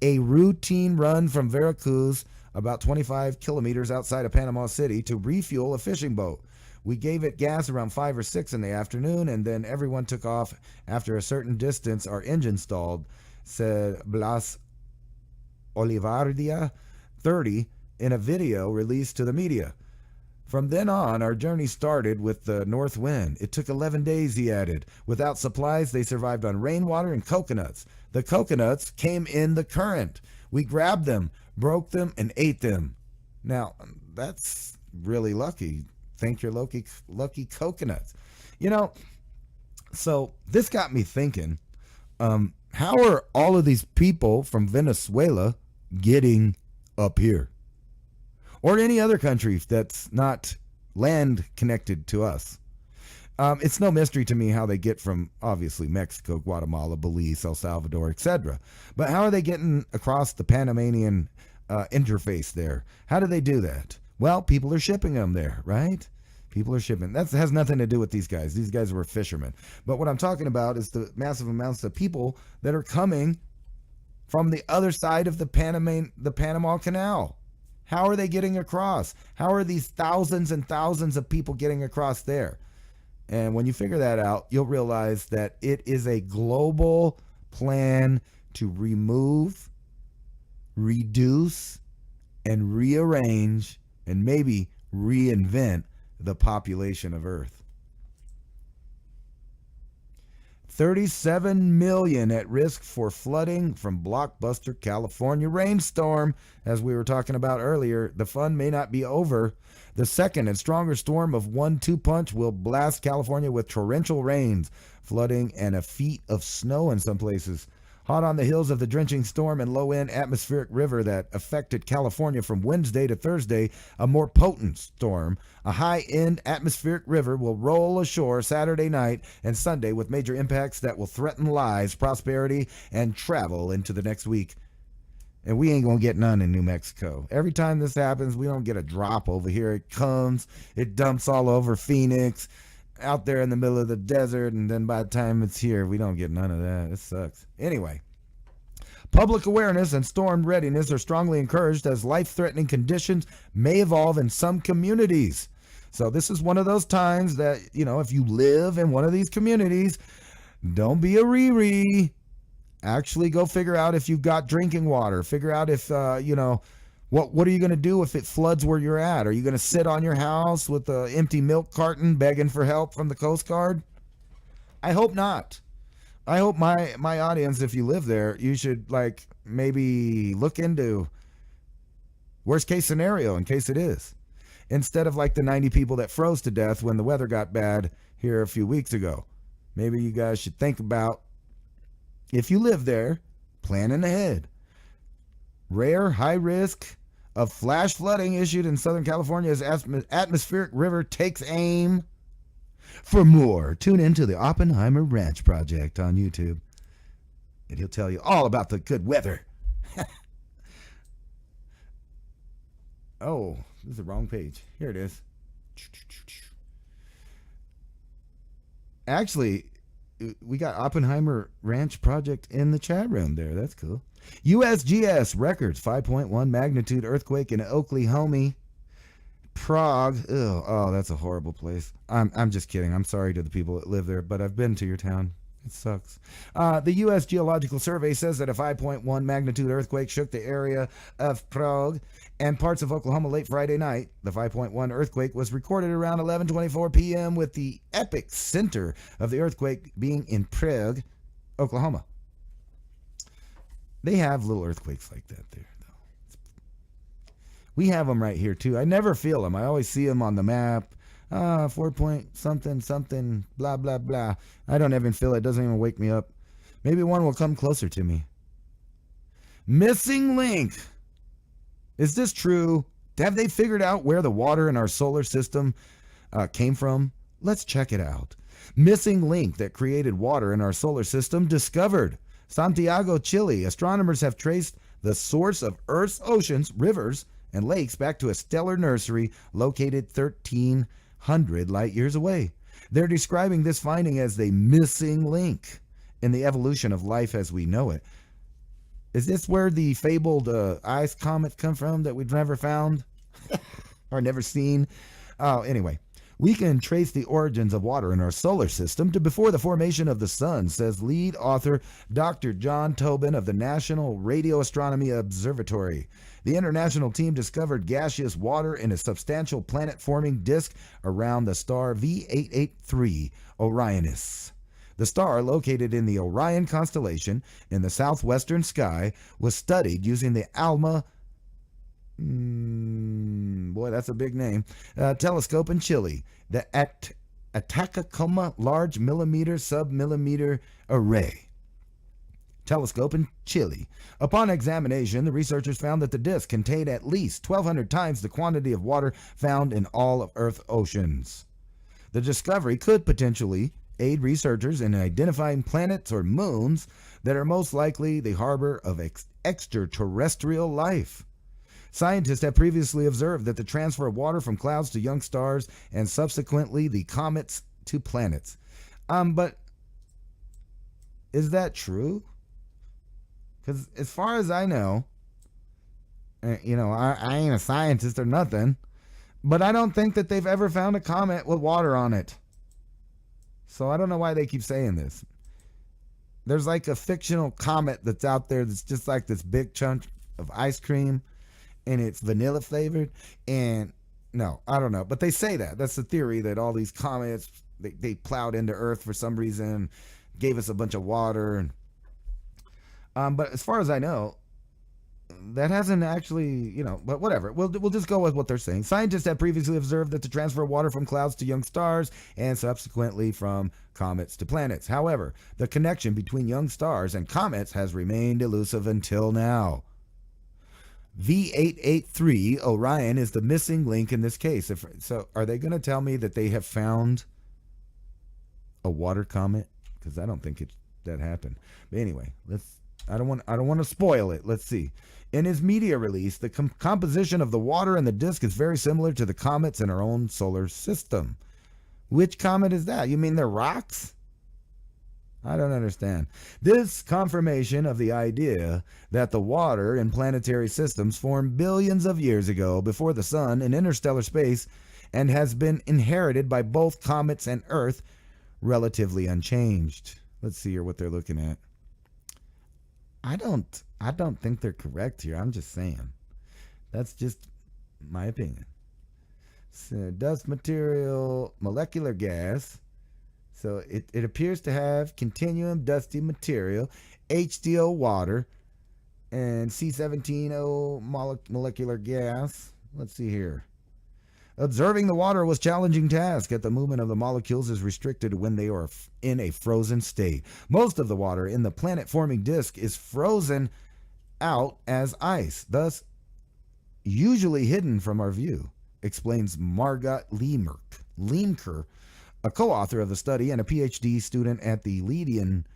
a routine run from Veracruz, about 25 kilometers outside of Panama City, to refuel a fishing boat. We gave it gas around 5 or 6 in the afternoon, and then everyone took off. After a certain distance, our engine stalled, said Blas Olivardia, 30, in a video released to the media. From then on, our journey started with the north wind. It took 11 days, he added. Without supplies, they survived on rainwater and coconuts. The coconuts came in the current. We grabbed them, broke them, and ate them. Now, that's really lucky. Thank your lucky coconuts. So this got me thinking, how are all of these people from Venezuela getting up here? or any other country that's not land connected to us. It's no mystery to me how they get from, obviously, Mexico, Guatemala, Belize, El Salvador, etc. But how are they getting across the Panamanian interface there? How do they do that? Well, people are shipping them there, right? People are shipping. That has nothing to do with these guys. These guys were fishermen. But what I'm talking about is the massive amounts of people that are coming from the other side of the Panama Canal. How are they getting across? How are these thousands and thousands of people getting across there? And when you figure that out, you'll realize that it is a global plan to remove, reduce, and rearrange, and maybe reinvent the population of Earth. 37 million at risk for flooding from blockbuster California rainstorm. As we were talking about earlier, the fun may not be over. The second and stronger storm of 1-2 punch will blast California with torrential rains, flooding, and a feet of snow in some places. Hot on the heels of the drenching storm and low-end atmospheric river that affected California from Wednesday to Thursday, a more potent storm, a high-end atmospheric river, will roll ashore Saturday night and Sunday with major impacts that will threaten lives, prosperity, and travel into the next week. And we ain't going to get none in New Mexico. Every time this happens, we don't get a drop over here. It comes, it dumps all over Phoenix, out there in the middle of the desert, and then by the time it's here, we don't get none of that. It sucks. Anyway, public awareness and storm readiness are strongly encouraged as life-threatening conditions may evolve in some communities. So this is one of those times that, if you live in one of these communities, don't be a riri. Actually go figure out if you've got drinking water. Figure out if, what are you going to do if it floods where you're at? Are you going to sit on your house with an empty milk carton begging for help from the Coast Guard? I hope not. I hope my audience, if you live there, you should maybe look into worst case scenario in case it is. Instead of the 90 people that froze to death when the weather got bad here a few weeks ago. Maybe you guys should think about, if you live there, planning ahead. Rare high risk of flash flooding issued in Southern California as atmospheric river takes aim. For more, tune into the Oppenheimer Ranch Project on YouTube, and he'll tell you all about the good weather. Oh, this is the wrong page. Here it is. Actually, we got Oppenheimer Ranch Project in the chat room there. That's cool. USGS records 5.1 magnitude earthquake in Oklahoma, Prague. Ugh, oh, that's a horrible place. I'm just kidding. I'm sorry to the people that live there, but I've been to your town. It sucks. The U.S. Geological Survey says that a 5.1 magnitude earthquake shook the area of Prague and parts of Oklahoma late Friday night. The 5.1 earthquake was recorded around 11:24 p.m. with the epicenter of the earthquake being in Prague, Oklahoma. They have little earthquakes like that there, though. We have them right here, too. I never feel them. I always see them on the map. 4 point something, something, blah, blah, blah. I don't even feel it. It doesn't even wake me up. Maybe one will come closer to me. Missing link. Is this true? Have they figured out where the water in our solar system came from? Let's check it out. Missing link that created water in our solar system discovered. Santiago, Chile. Astronomers have traced the source of Earth's oceans, rivers, and lakes back to a stellar nursery located 1,300 light years away. They're describing this finding as the missing link in the evolution of life as we know it. Is this where the fabled ice comets come from that we've never found or never seen? Oh, anyway. We can trace the origins of water in our solar system to before the formation of the sun, says lead author Dr. John Tobin of the National Radio Astronomy Observatory. The international team discovered gaseous water in a substantial planet-forming disk around the star V883 Orionis. The star, located in the Orion constellation in the southwestern sky, was studied using the ALMA boy, that's a big name. Telescope in Chile, the Atacama Large Millimeter Submillimeter Array. telescope in Chile. Upon examination, the researchers found that the disk contained at least 1,200 times the quantity of water found in all of Earth's oceans. The discovery could potentially aid researchers in identifying planets or moons that are most likely the harbor of extraterrestrial life. Scientists have previously observed that the transfer of water from clouds to young stars and subsequently the comets to planets. But is that true? Because as far as I know, I ain't a scientist or nothing, but I don't think that they've ever found a comet with water on it. So I don't know why they keep saying this. There's like a fictional comet that's out there that's just like this big chunk of ice cream, and it's vanilla flavored. And no, I don't know. But they say that. That's the theory, that all these comets, they plowed into Earth for some reason, gave us a bunch of water. And but as far as I know, that hasn't actually, but whatever. We'll just go with what they're saying. Scientists have previously observed that the transfer of water from clouds to young stars and subsequently from comets to planets. However, the connection between young stars and comets has remained elusive until now. V883 Orion is the missing link in this case. So are they going to tell me that they have found a water comet? Because I don't think that happened. But anyway, I don't want to spoil it. Let's see. In his media release, the composition of the water in the disk is very similar to the comets in our own solar system. Which comet is that? You mean they're rocks? I don't understand. This confirmation of the idea that the water in planetary systems formed billions of years ago before the sun in interstellar space and has been inherited by both comets and Earth relatively unchanged. Let's see here what they're looking at. I don't think they're correct here. I'm just saying. That's just my opinion. So dust material, molecular gas. So it appears to have continuum dusty material, HDO water, and C17O molecular gas. Let's see here. Observing the water was a challenging task, as the movement of the molecules is restricted when they are in a frozen state. Most of the water in the planet-forming disk is frozen out as ice, thus usually hidden from our view, explains Margot Leemker, a co-author of the study and a PhD student at the Leiden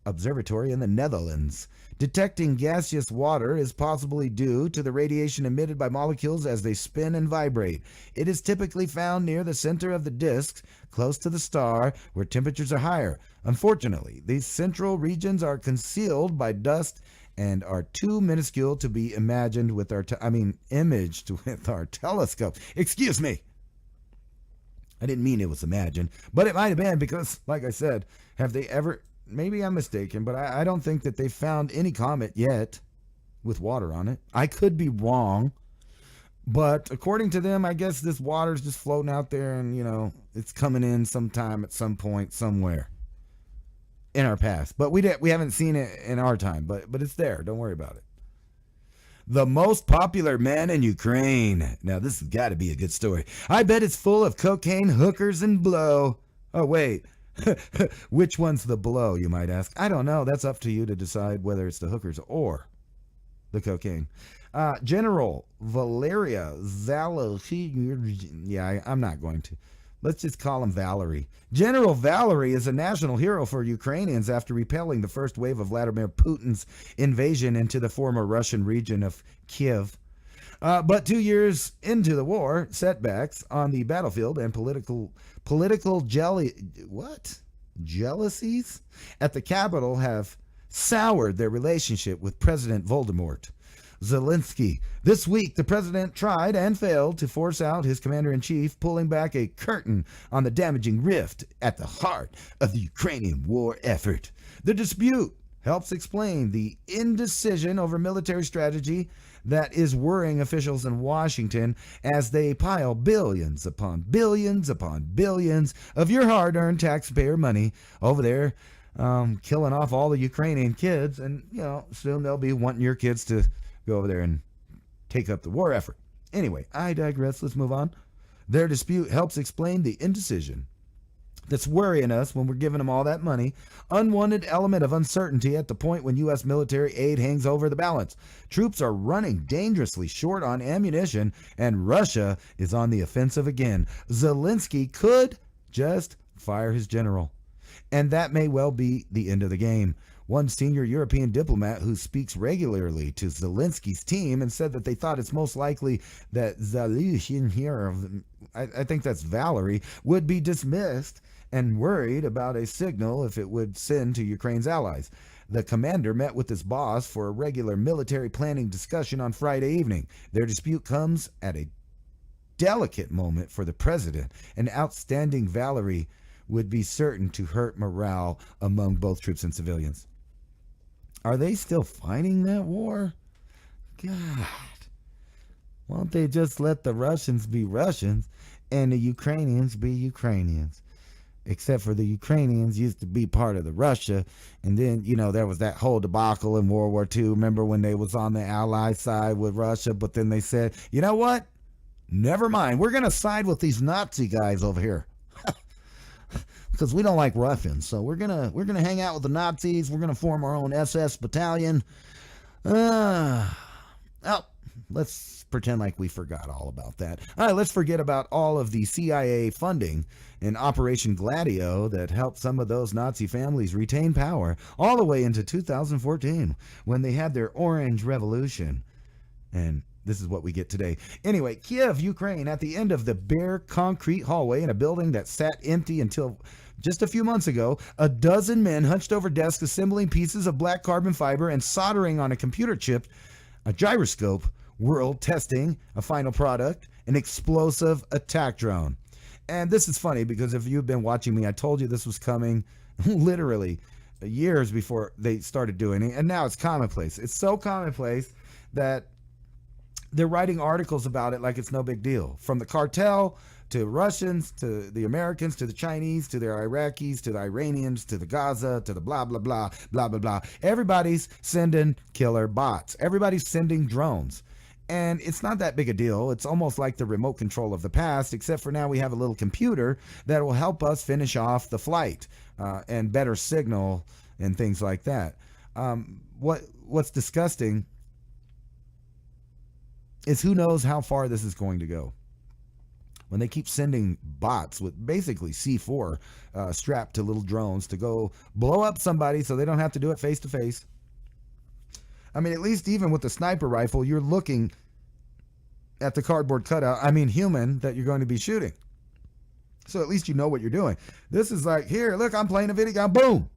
Observatory in the Netherlands. Detecting gaseous water is possibly due to the radiation emitted by molecules as they spin and vibrate. It is typically found near the center of the disk, close to the star, where temperatures are higher. Unfortunately, these central regions are concealed by dust and are too minuscule to be imaged with our telescope. Excuse me. I didn't mean it was imagined, but it might have been because, like I said, have they ever... Maybe I'm mistaken, but I don't think that they've found any comet yet with water on it. I could be wrong, but according to them, I guess this water's just floating out there and, it's coming in sometime at some point somewhere in our past. But we haven't seen it in our time, but it's there. Don't worry about it. The most popular man in Ukraine. Now, this has got to be a good story. I bet it's full of cocaine, hookers, and blow. Oh, wait. Which one's the blow, you might ask? I don't know. That's up to you to decide whether it's the hookers or the cocaine. General Valeria Zalosky. Yeah, I'm not going to. Let's just call him Valerie. General Valerie is a national hero for Ukrainians after repelling the first wave of Vladimir Putin's invasion into the former Russian region of Kiev. But 2 years into the war, setbacks on the battlefield and political jealousies at the capital have soured their relationship with President Volodymyr Zelensky. This week, the president tried and failed to force out his commander-in-chief, pulling back a curtain on the damaging rift at the heart of the Ukrainian war effort. The dispute helps explain the indecision over military strategy that is worrying officials in Washington as they pile billions upon billions upon billions of your hard-earned taxpayer money over there, killing off all the Ukrainian kids, and soon they'll be wanting your kids to go over there and take up the war effort. Anyway, I digress. Let's move on. Their dispute helps explain the indecision that's worrying us when we're giving them all that money. Unwanted element of uncertainty at the point when U.S. military aid hangs over the balance. Troops are running dangerously short on ammunition, and Russia is on the offensive again. Zelensky could just fire his general, and that may well be the end of the game. One senior European diplomat who speaks regularly to Zelensky's team and said that they thought it's most likely that Zelensky here, I think that's Valerie, would be dismissed, and worried about a signal if it would send to Ukraine's allies. The commander met with his boss for a regular military planning discussion on Friday evening. Their dispute comes at a delicate moment for the president. An outstanding Valerie would be certain to hurt morale among both troops and civilians. Are they still fighting that war? God. Why don't they just let the Russians be Russians and the Ukrainians be Ukrainians? Except for the Ukrainians used to be part of the Russia. And then, there was that whole debacle in World War II. Remember when they was on the Allied side with Russia? But then they said, you know what? Never mind. We're going to side with these Nazi guys over here. Because we don't like Russians. So we're gonna hang out with the Nazis. We're going to form our own SS battalion. Let's pretend like we forgot all about that. All right, let's forget about all of the CIA funding in Operation Gladio that helped some of those Nazi families retain power all the way into 2014 when they had their Orange Revolution. And this is what we get today. Anyway, Kiev, Ukraine, at the end of the bare concrete hallway in a building that sat empty until just a few months ago, a dozen men hunched over desks assembling pieces of black carbon fiber and soldering on a computer chip, a gyroscope, world testing a final product, an explosive attack drone. And this is funny because if you've been watching me, I told you this was coming literally years before they started doing it. And now it's commonplace. It's so commonplace that they're writing articles about it like it's no big deal. From the cartel to Russians, to the Americans, to the Chinese, to the Iraqis, to the Iranians, to the Gaza, to the blah, blah, blah, blah, blah, blah. Everybody's sending killer bots. Everybody's sending drones. And it's not that big a deal. It's almost like the remote control of the past, except for now we have a little computer that will help us finish off the flight and better signal and things like that. What's disgusting is who knows how far this is going to go. When they keep sending bots with basically C4 strapped to little drones to go blow up somebody so they don't have to do it face to face. I mean, at least even with the sniper rifle, you're looking at the cardboard cutout, human, that you're going to be shooting. So at least you know what you're doing. This is like, here, look, I'm playing a video game, boom.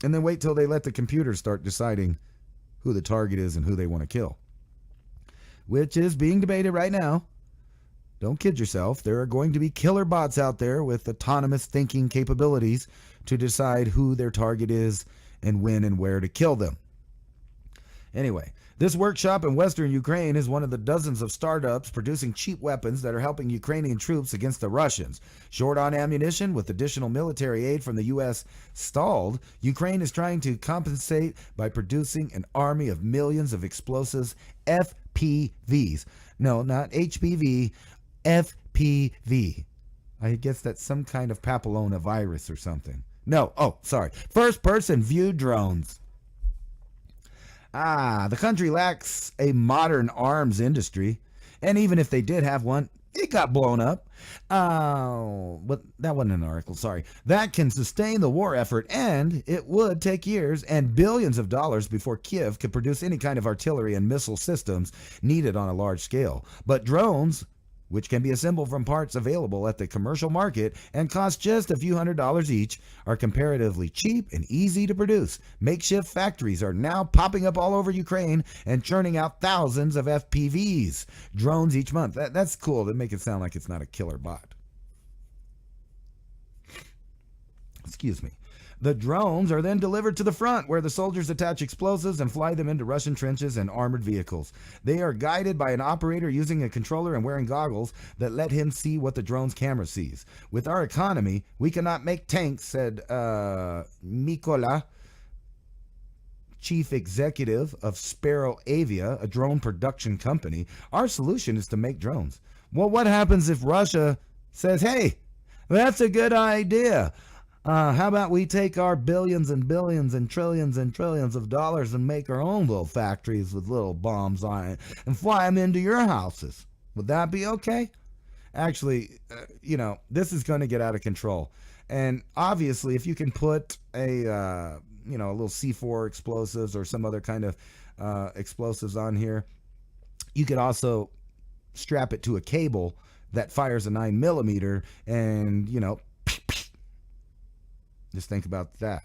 And then wait till they let the computer start deciding who the target is and who they want to kill. Which is being debated right now. Don't kid yourself. There are going to be killer bots out there with autonomous thinking capabilities to decide who their target is and when and where to kill them. Anyway, this workshop in Western Ukraine is one of the dozens of startups producing cheap weapons that are helping Ukrainian troops against the Russians. Short on ammunition, with additional military aid from the U.S. stalled, Ukraine is trying to compensate by producing an army of millions of explosives, FPVs. No, not HPV, FPV. I guess that's some kind of papilloma virus or something. No, first-person view drones. The country lacks a modern arms industry, and even if they did have one, it got blown up. But that wasn't an article, sorry. That can sustain the war effort, and it would take years and billions of dollars before Kiev could produce any kind of artillery and missile systems needed on a large scale. But drones, which can be assembled from parts available at the commercial market and cost just a few $100s each, are comparatively cheap and easy to produce. Makeshift factories are now popping up all over Ukraine and churning out thousands of FPVs, drones each month. That's cool to make it sound like it's not a killer bot. Excuse me. The drones are then delivered to the front, where the soldiers attach explosives and fly them into Russian trenches and armored vehicles. They are guided by an operator using a controller and wearing goggles that let him see what the drone's camera sees. With our economy, we cannot make tanks, said Mikola, chief executive of Sparrow Avia, a drone production company. Our solution is to make drones. Well, what happens if Russia says, hey, that's a good idea? How about we take our billions and billions and trillions of dollars and make our own little factories with little bombs on it and fly them into your houses? Would that be okay? Actually, this is going to get out of control. And obviously, if you can put a little C4 explosives or some other kind of explosives on here, you could also strap it to a cable that fires a 9mm and, just think about that,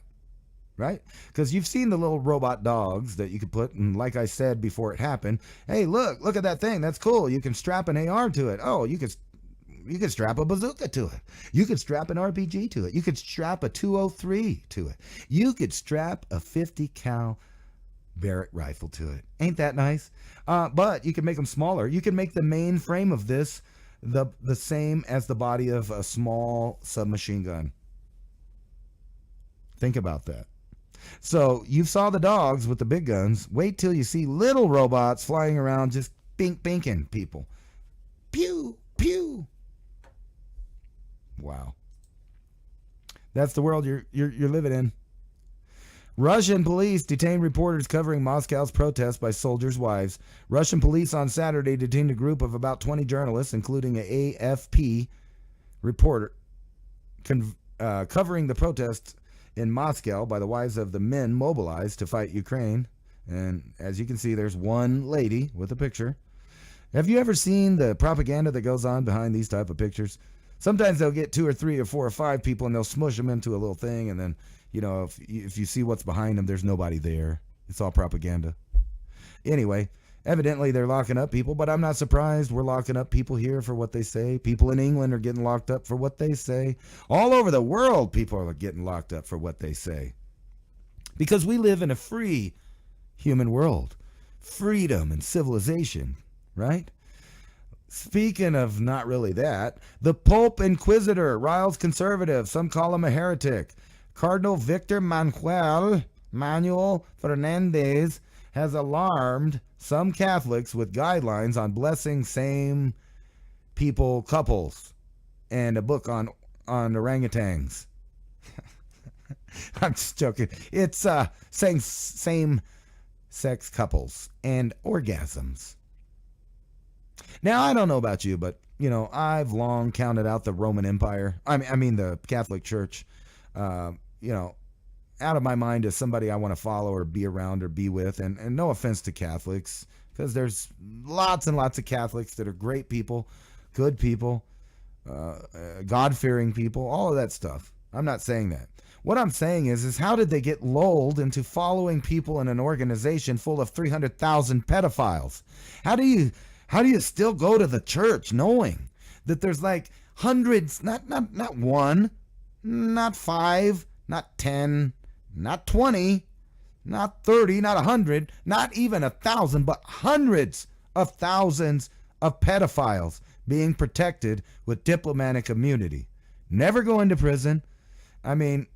right? Because you've seen the little robot dogs that you could put, and like I said before it happened, hey, look at that thing. That's cool. You can strap an AR to it. Oh, you could strap a bazooka to it. You could strap an RPG to it. You could strap a 203 to it. You could strap a 50 cal Barrett rifle to it. Ain't that nice? But you can make them smaller. You can make the main frame of this the same as the body of a small submachine gun. Think about that. So you saw the dogs with the big guns. Wait till you see little robots flying around just binking people. Pew, pew. Wow. That's the world you're living in. Russian police detain reporters covering Moscow's protests by soldiers' wives. Russian police on Saturday detained a group of about 20 journalists, including an AFP reporter, covering the protests in Moscow by the wives of the men mobilized to fight Ukraine. And as you can see, there's one lady with a picture. Have you ever seen the propaganda that goes on behind these type of pictures? Sometimes they'll get 2 or 3 or 4 or 5 people and they'll smush them into a little thing, and then if you see what's behind them, there's nobody there. It's all propaganda. Anyway, evidently they're locking up people, but I'm not surprised. We're locking up people here for what they say. People in England are getting locked up for what they say. All over the world, people are getting locked up for what they say. Because we live in a free human world. Freedom and civilization, right? Speaking of not really that, the Pope Inquisitor riles conservatives. Some call him a heretic. Cardinal Victor Manuel Fernandez has alarmed some Catholics with guidelines on blessing same people couples and a book on orangutans. I'm just joking. It's saying same sex couples and orgasms. Now, I don't know about you, but I've long counted out the Roman Empire. I mean the Catholic Church. Out of my mind as somebody I want to follow or be around or be with. And no offense to Catholics, because there's lots and lots of Catholics that are great people, good people, God-fearing people, all of that stuff. I'm not saying that. What I'm saying is how did they get lulled into following people in an organization full of 300,000 pedophiles? How do you still go to the church knowing that there's like hundreds, not one, not 5, not 10, not 20, not 30, not 100, not even 1,000, but hundreds of thousands of pedophiles being protected with diplomatic immunity, never going to prison. I mean,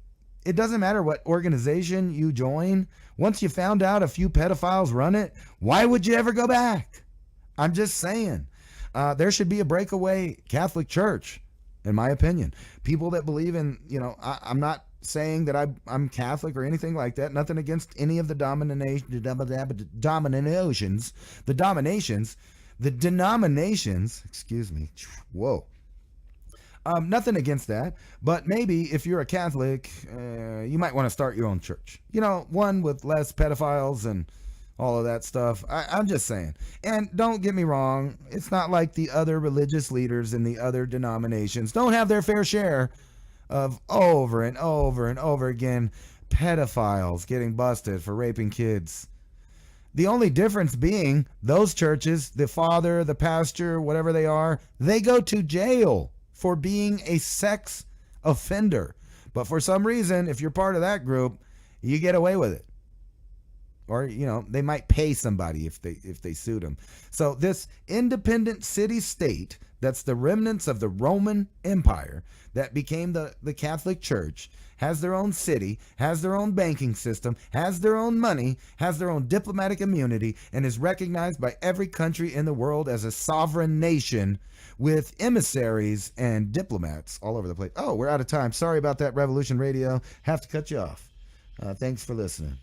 it doesn't matter what organization you join. Once you found out a few pedophiles run it, why would you ever go back? I'm just saying. There should be a breakaway Catholic Church, in my opinion. People that believe in, I'm not saying that I'm Catholic or anything like that. Nothing against any of the denominations, excuse me. Whoa. Nothing against that, but maybe if you're a Catholic, you might want to start your own church. One with less pedophiles and all of that stuff. I'm just saying. And don't get me wrong, it's not like the other religious leaders in the other denominations don't have their fair share of over and over and over again pedophiles getting busted for raping kids. The only difference being those churches, the father, the pastor, whatever they are, they go to jail for being a sex offender. But for some reason, if you're part of that group, you get away with it. or they might pay somebody if they sued them. So this independent city state that's the remnants of the Roman Empire that became the Catholic Church has their own city, has their own banking system, has their own money, has their own diplomatic immunity, and is recognized by every country in the world as a sovereign nation with emissaries and diplomats all over the place. Oh, we're out of time. Sorry about that, Revolution Radio. Have to cut you off. Thanks for listening.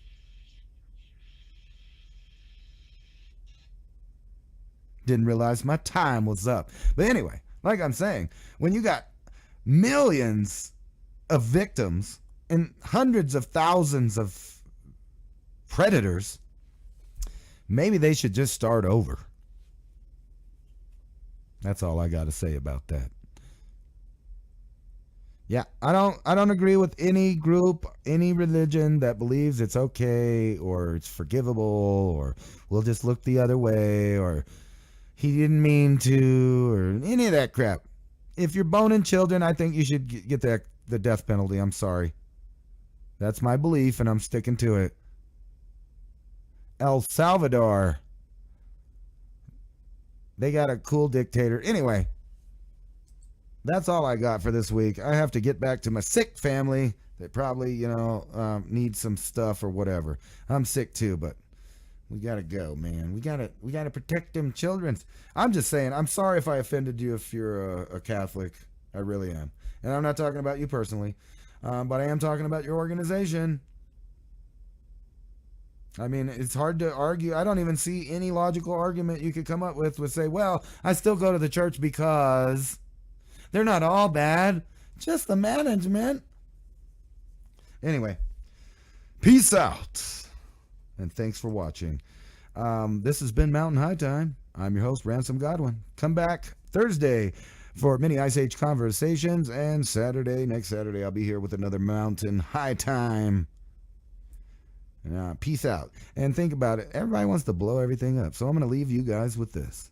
Didn't realize my time was up. But anyway, like I'm saying, when you got millions of victims and hundreds of thousands of predators, maybe they should just start over. That's all I got to say about that. Yeah, I don't agree with any group, any religion that believes it's okay or it's forgivable or we'll just look the other way or he didn't mean to or any of that crap. If you're boning children, I think you should get the death penalty. I'm sorry. That's my belief and I'm sticking to it. El Salvador. They got a cool dictator. Anyway, that's all I got for this week. I have to get back to my sick family that probably, needs some stuff or whatever. I'm sick too, but we got to go, man. We got to protect them children. I'm just saying, I'm sorry if I offended you if you're a Catholic. I really am. And I'm not talking about you personally, but I am talking about your organization. I mean, it's hard to argue. I don't even see any logical argument you could come up with would say, well, I still go to the church because they're not all bad, just the management. Anyway, peace out. And thanks for watching. This has been Mountain High Time. I'm your host, Ransom Godwin. Come back Thursday for mini Ice Age conversations. And next Saturday, I'll be here with another Mountain High Time. Peace out. And think about it. Everybody wants to blow everything up. So I'm going to leave you guys with this.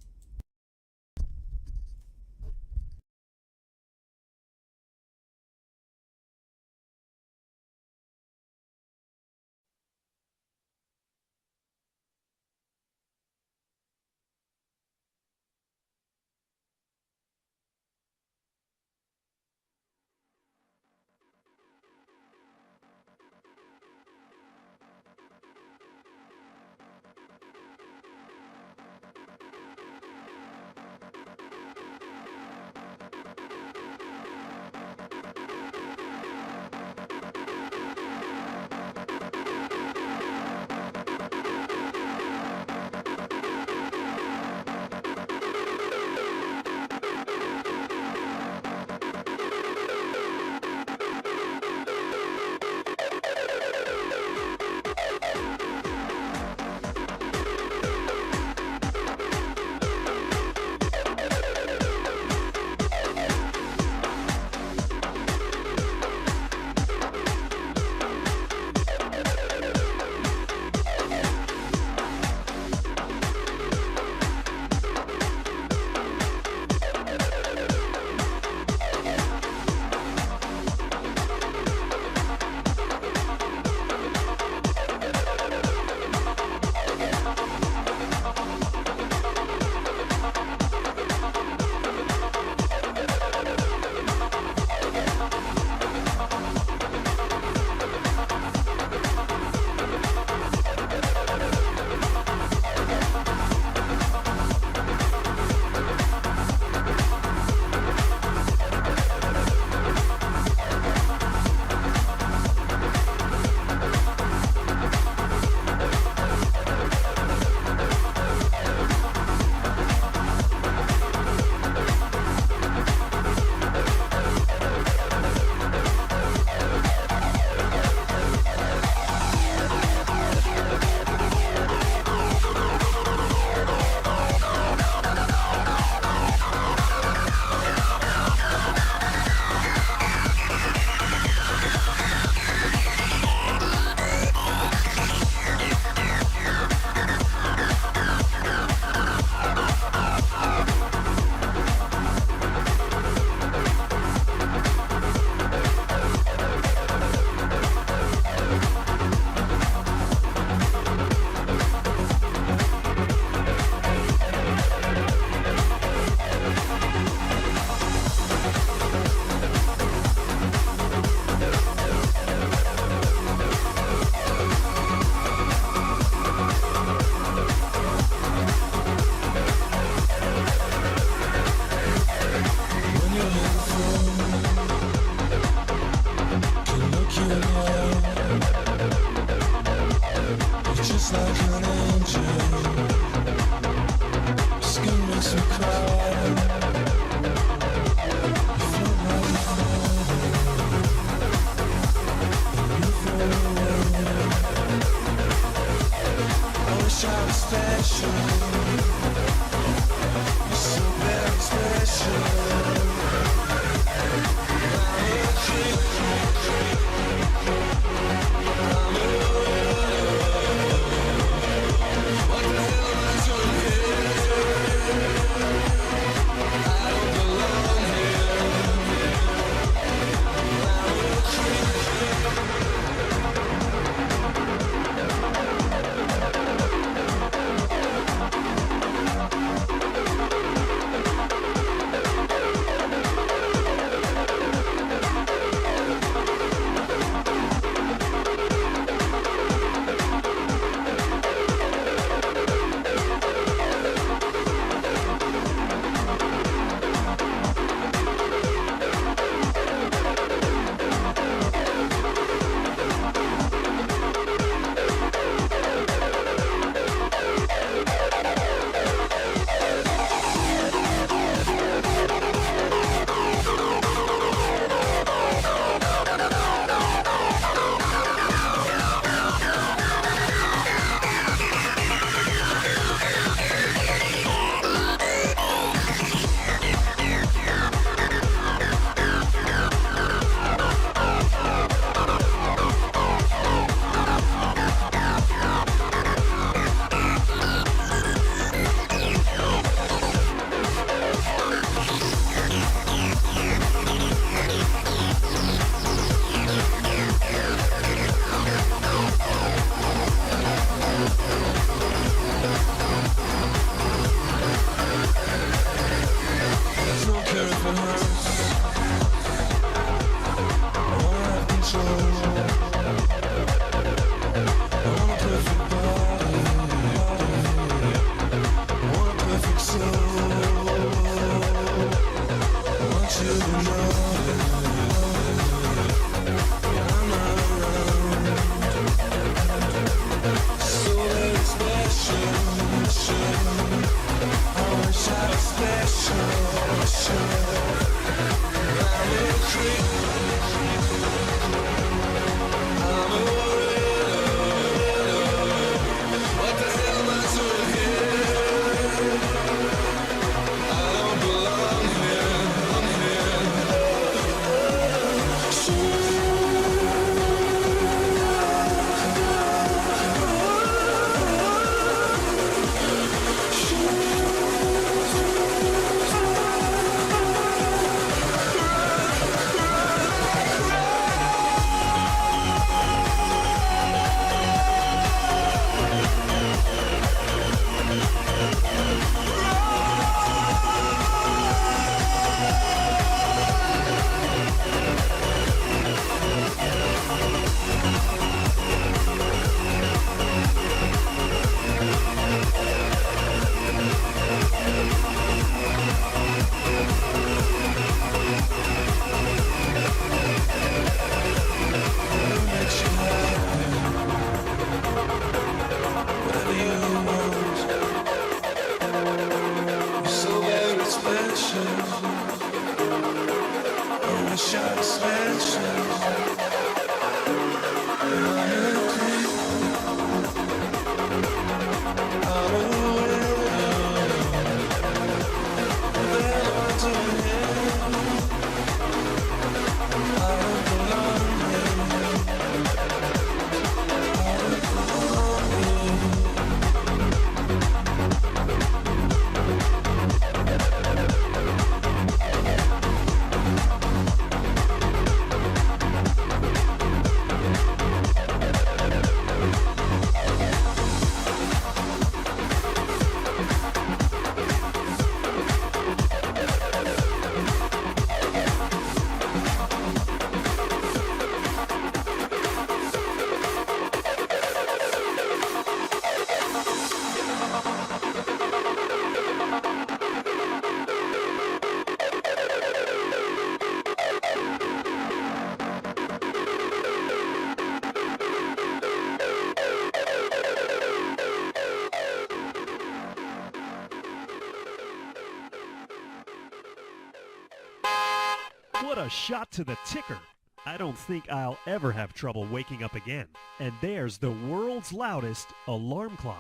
What a shot to the ticker. I don't think I'll ever have trouble waking up again. And there's the world's loudest alarm clock.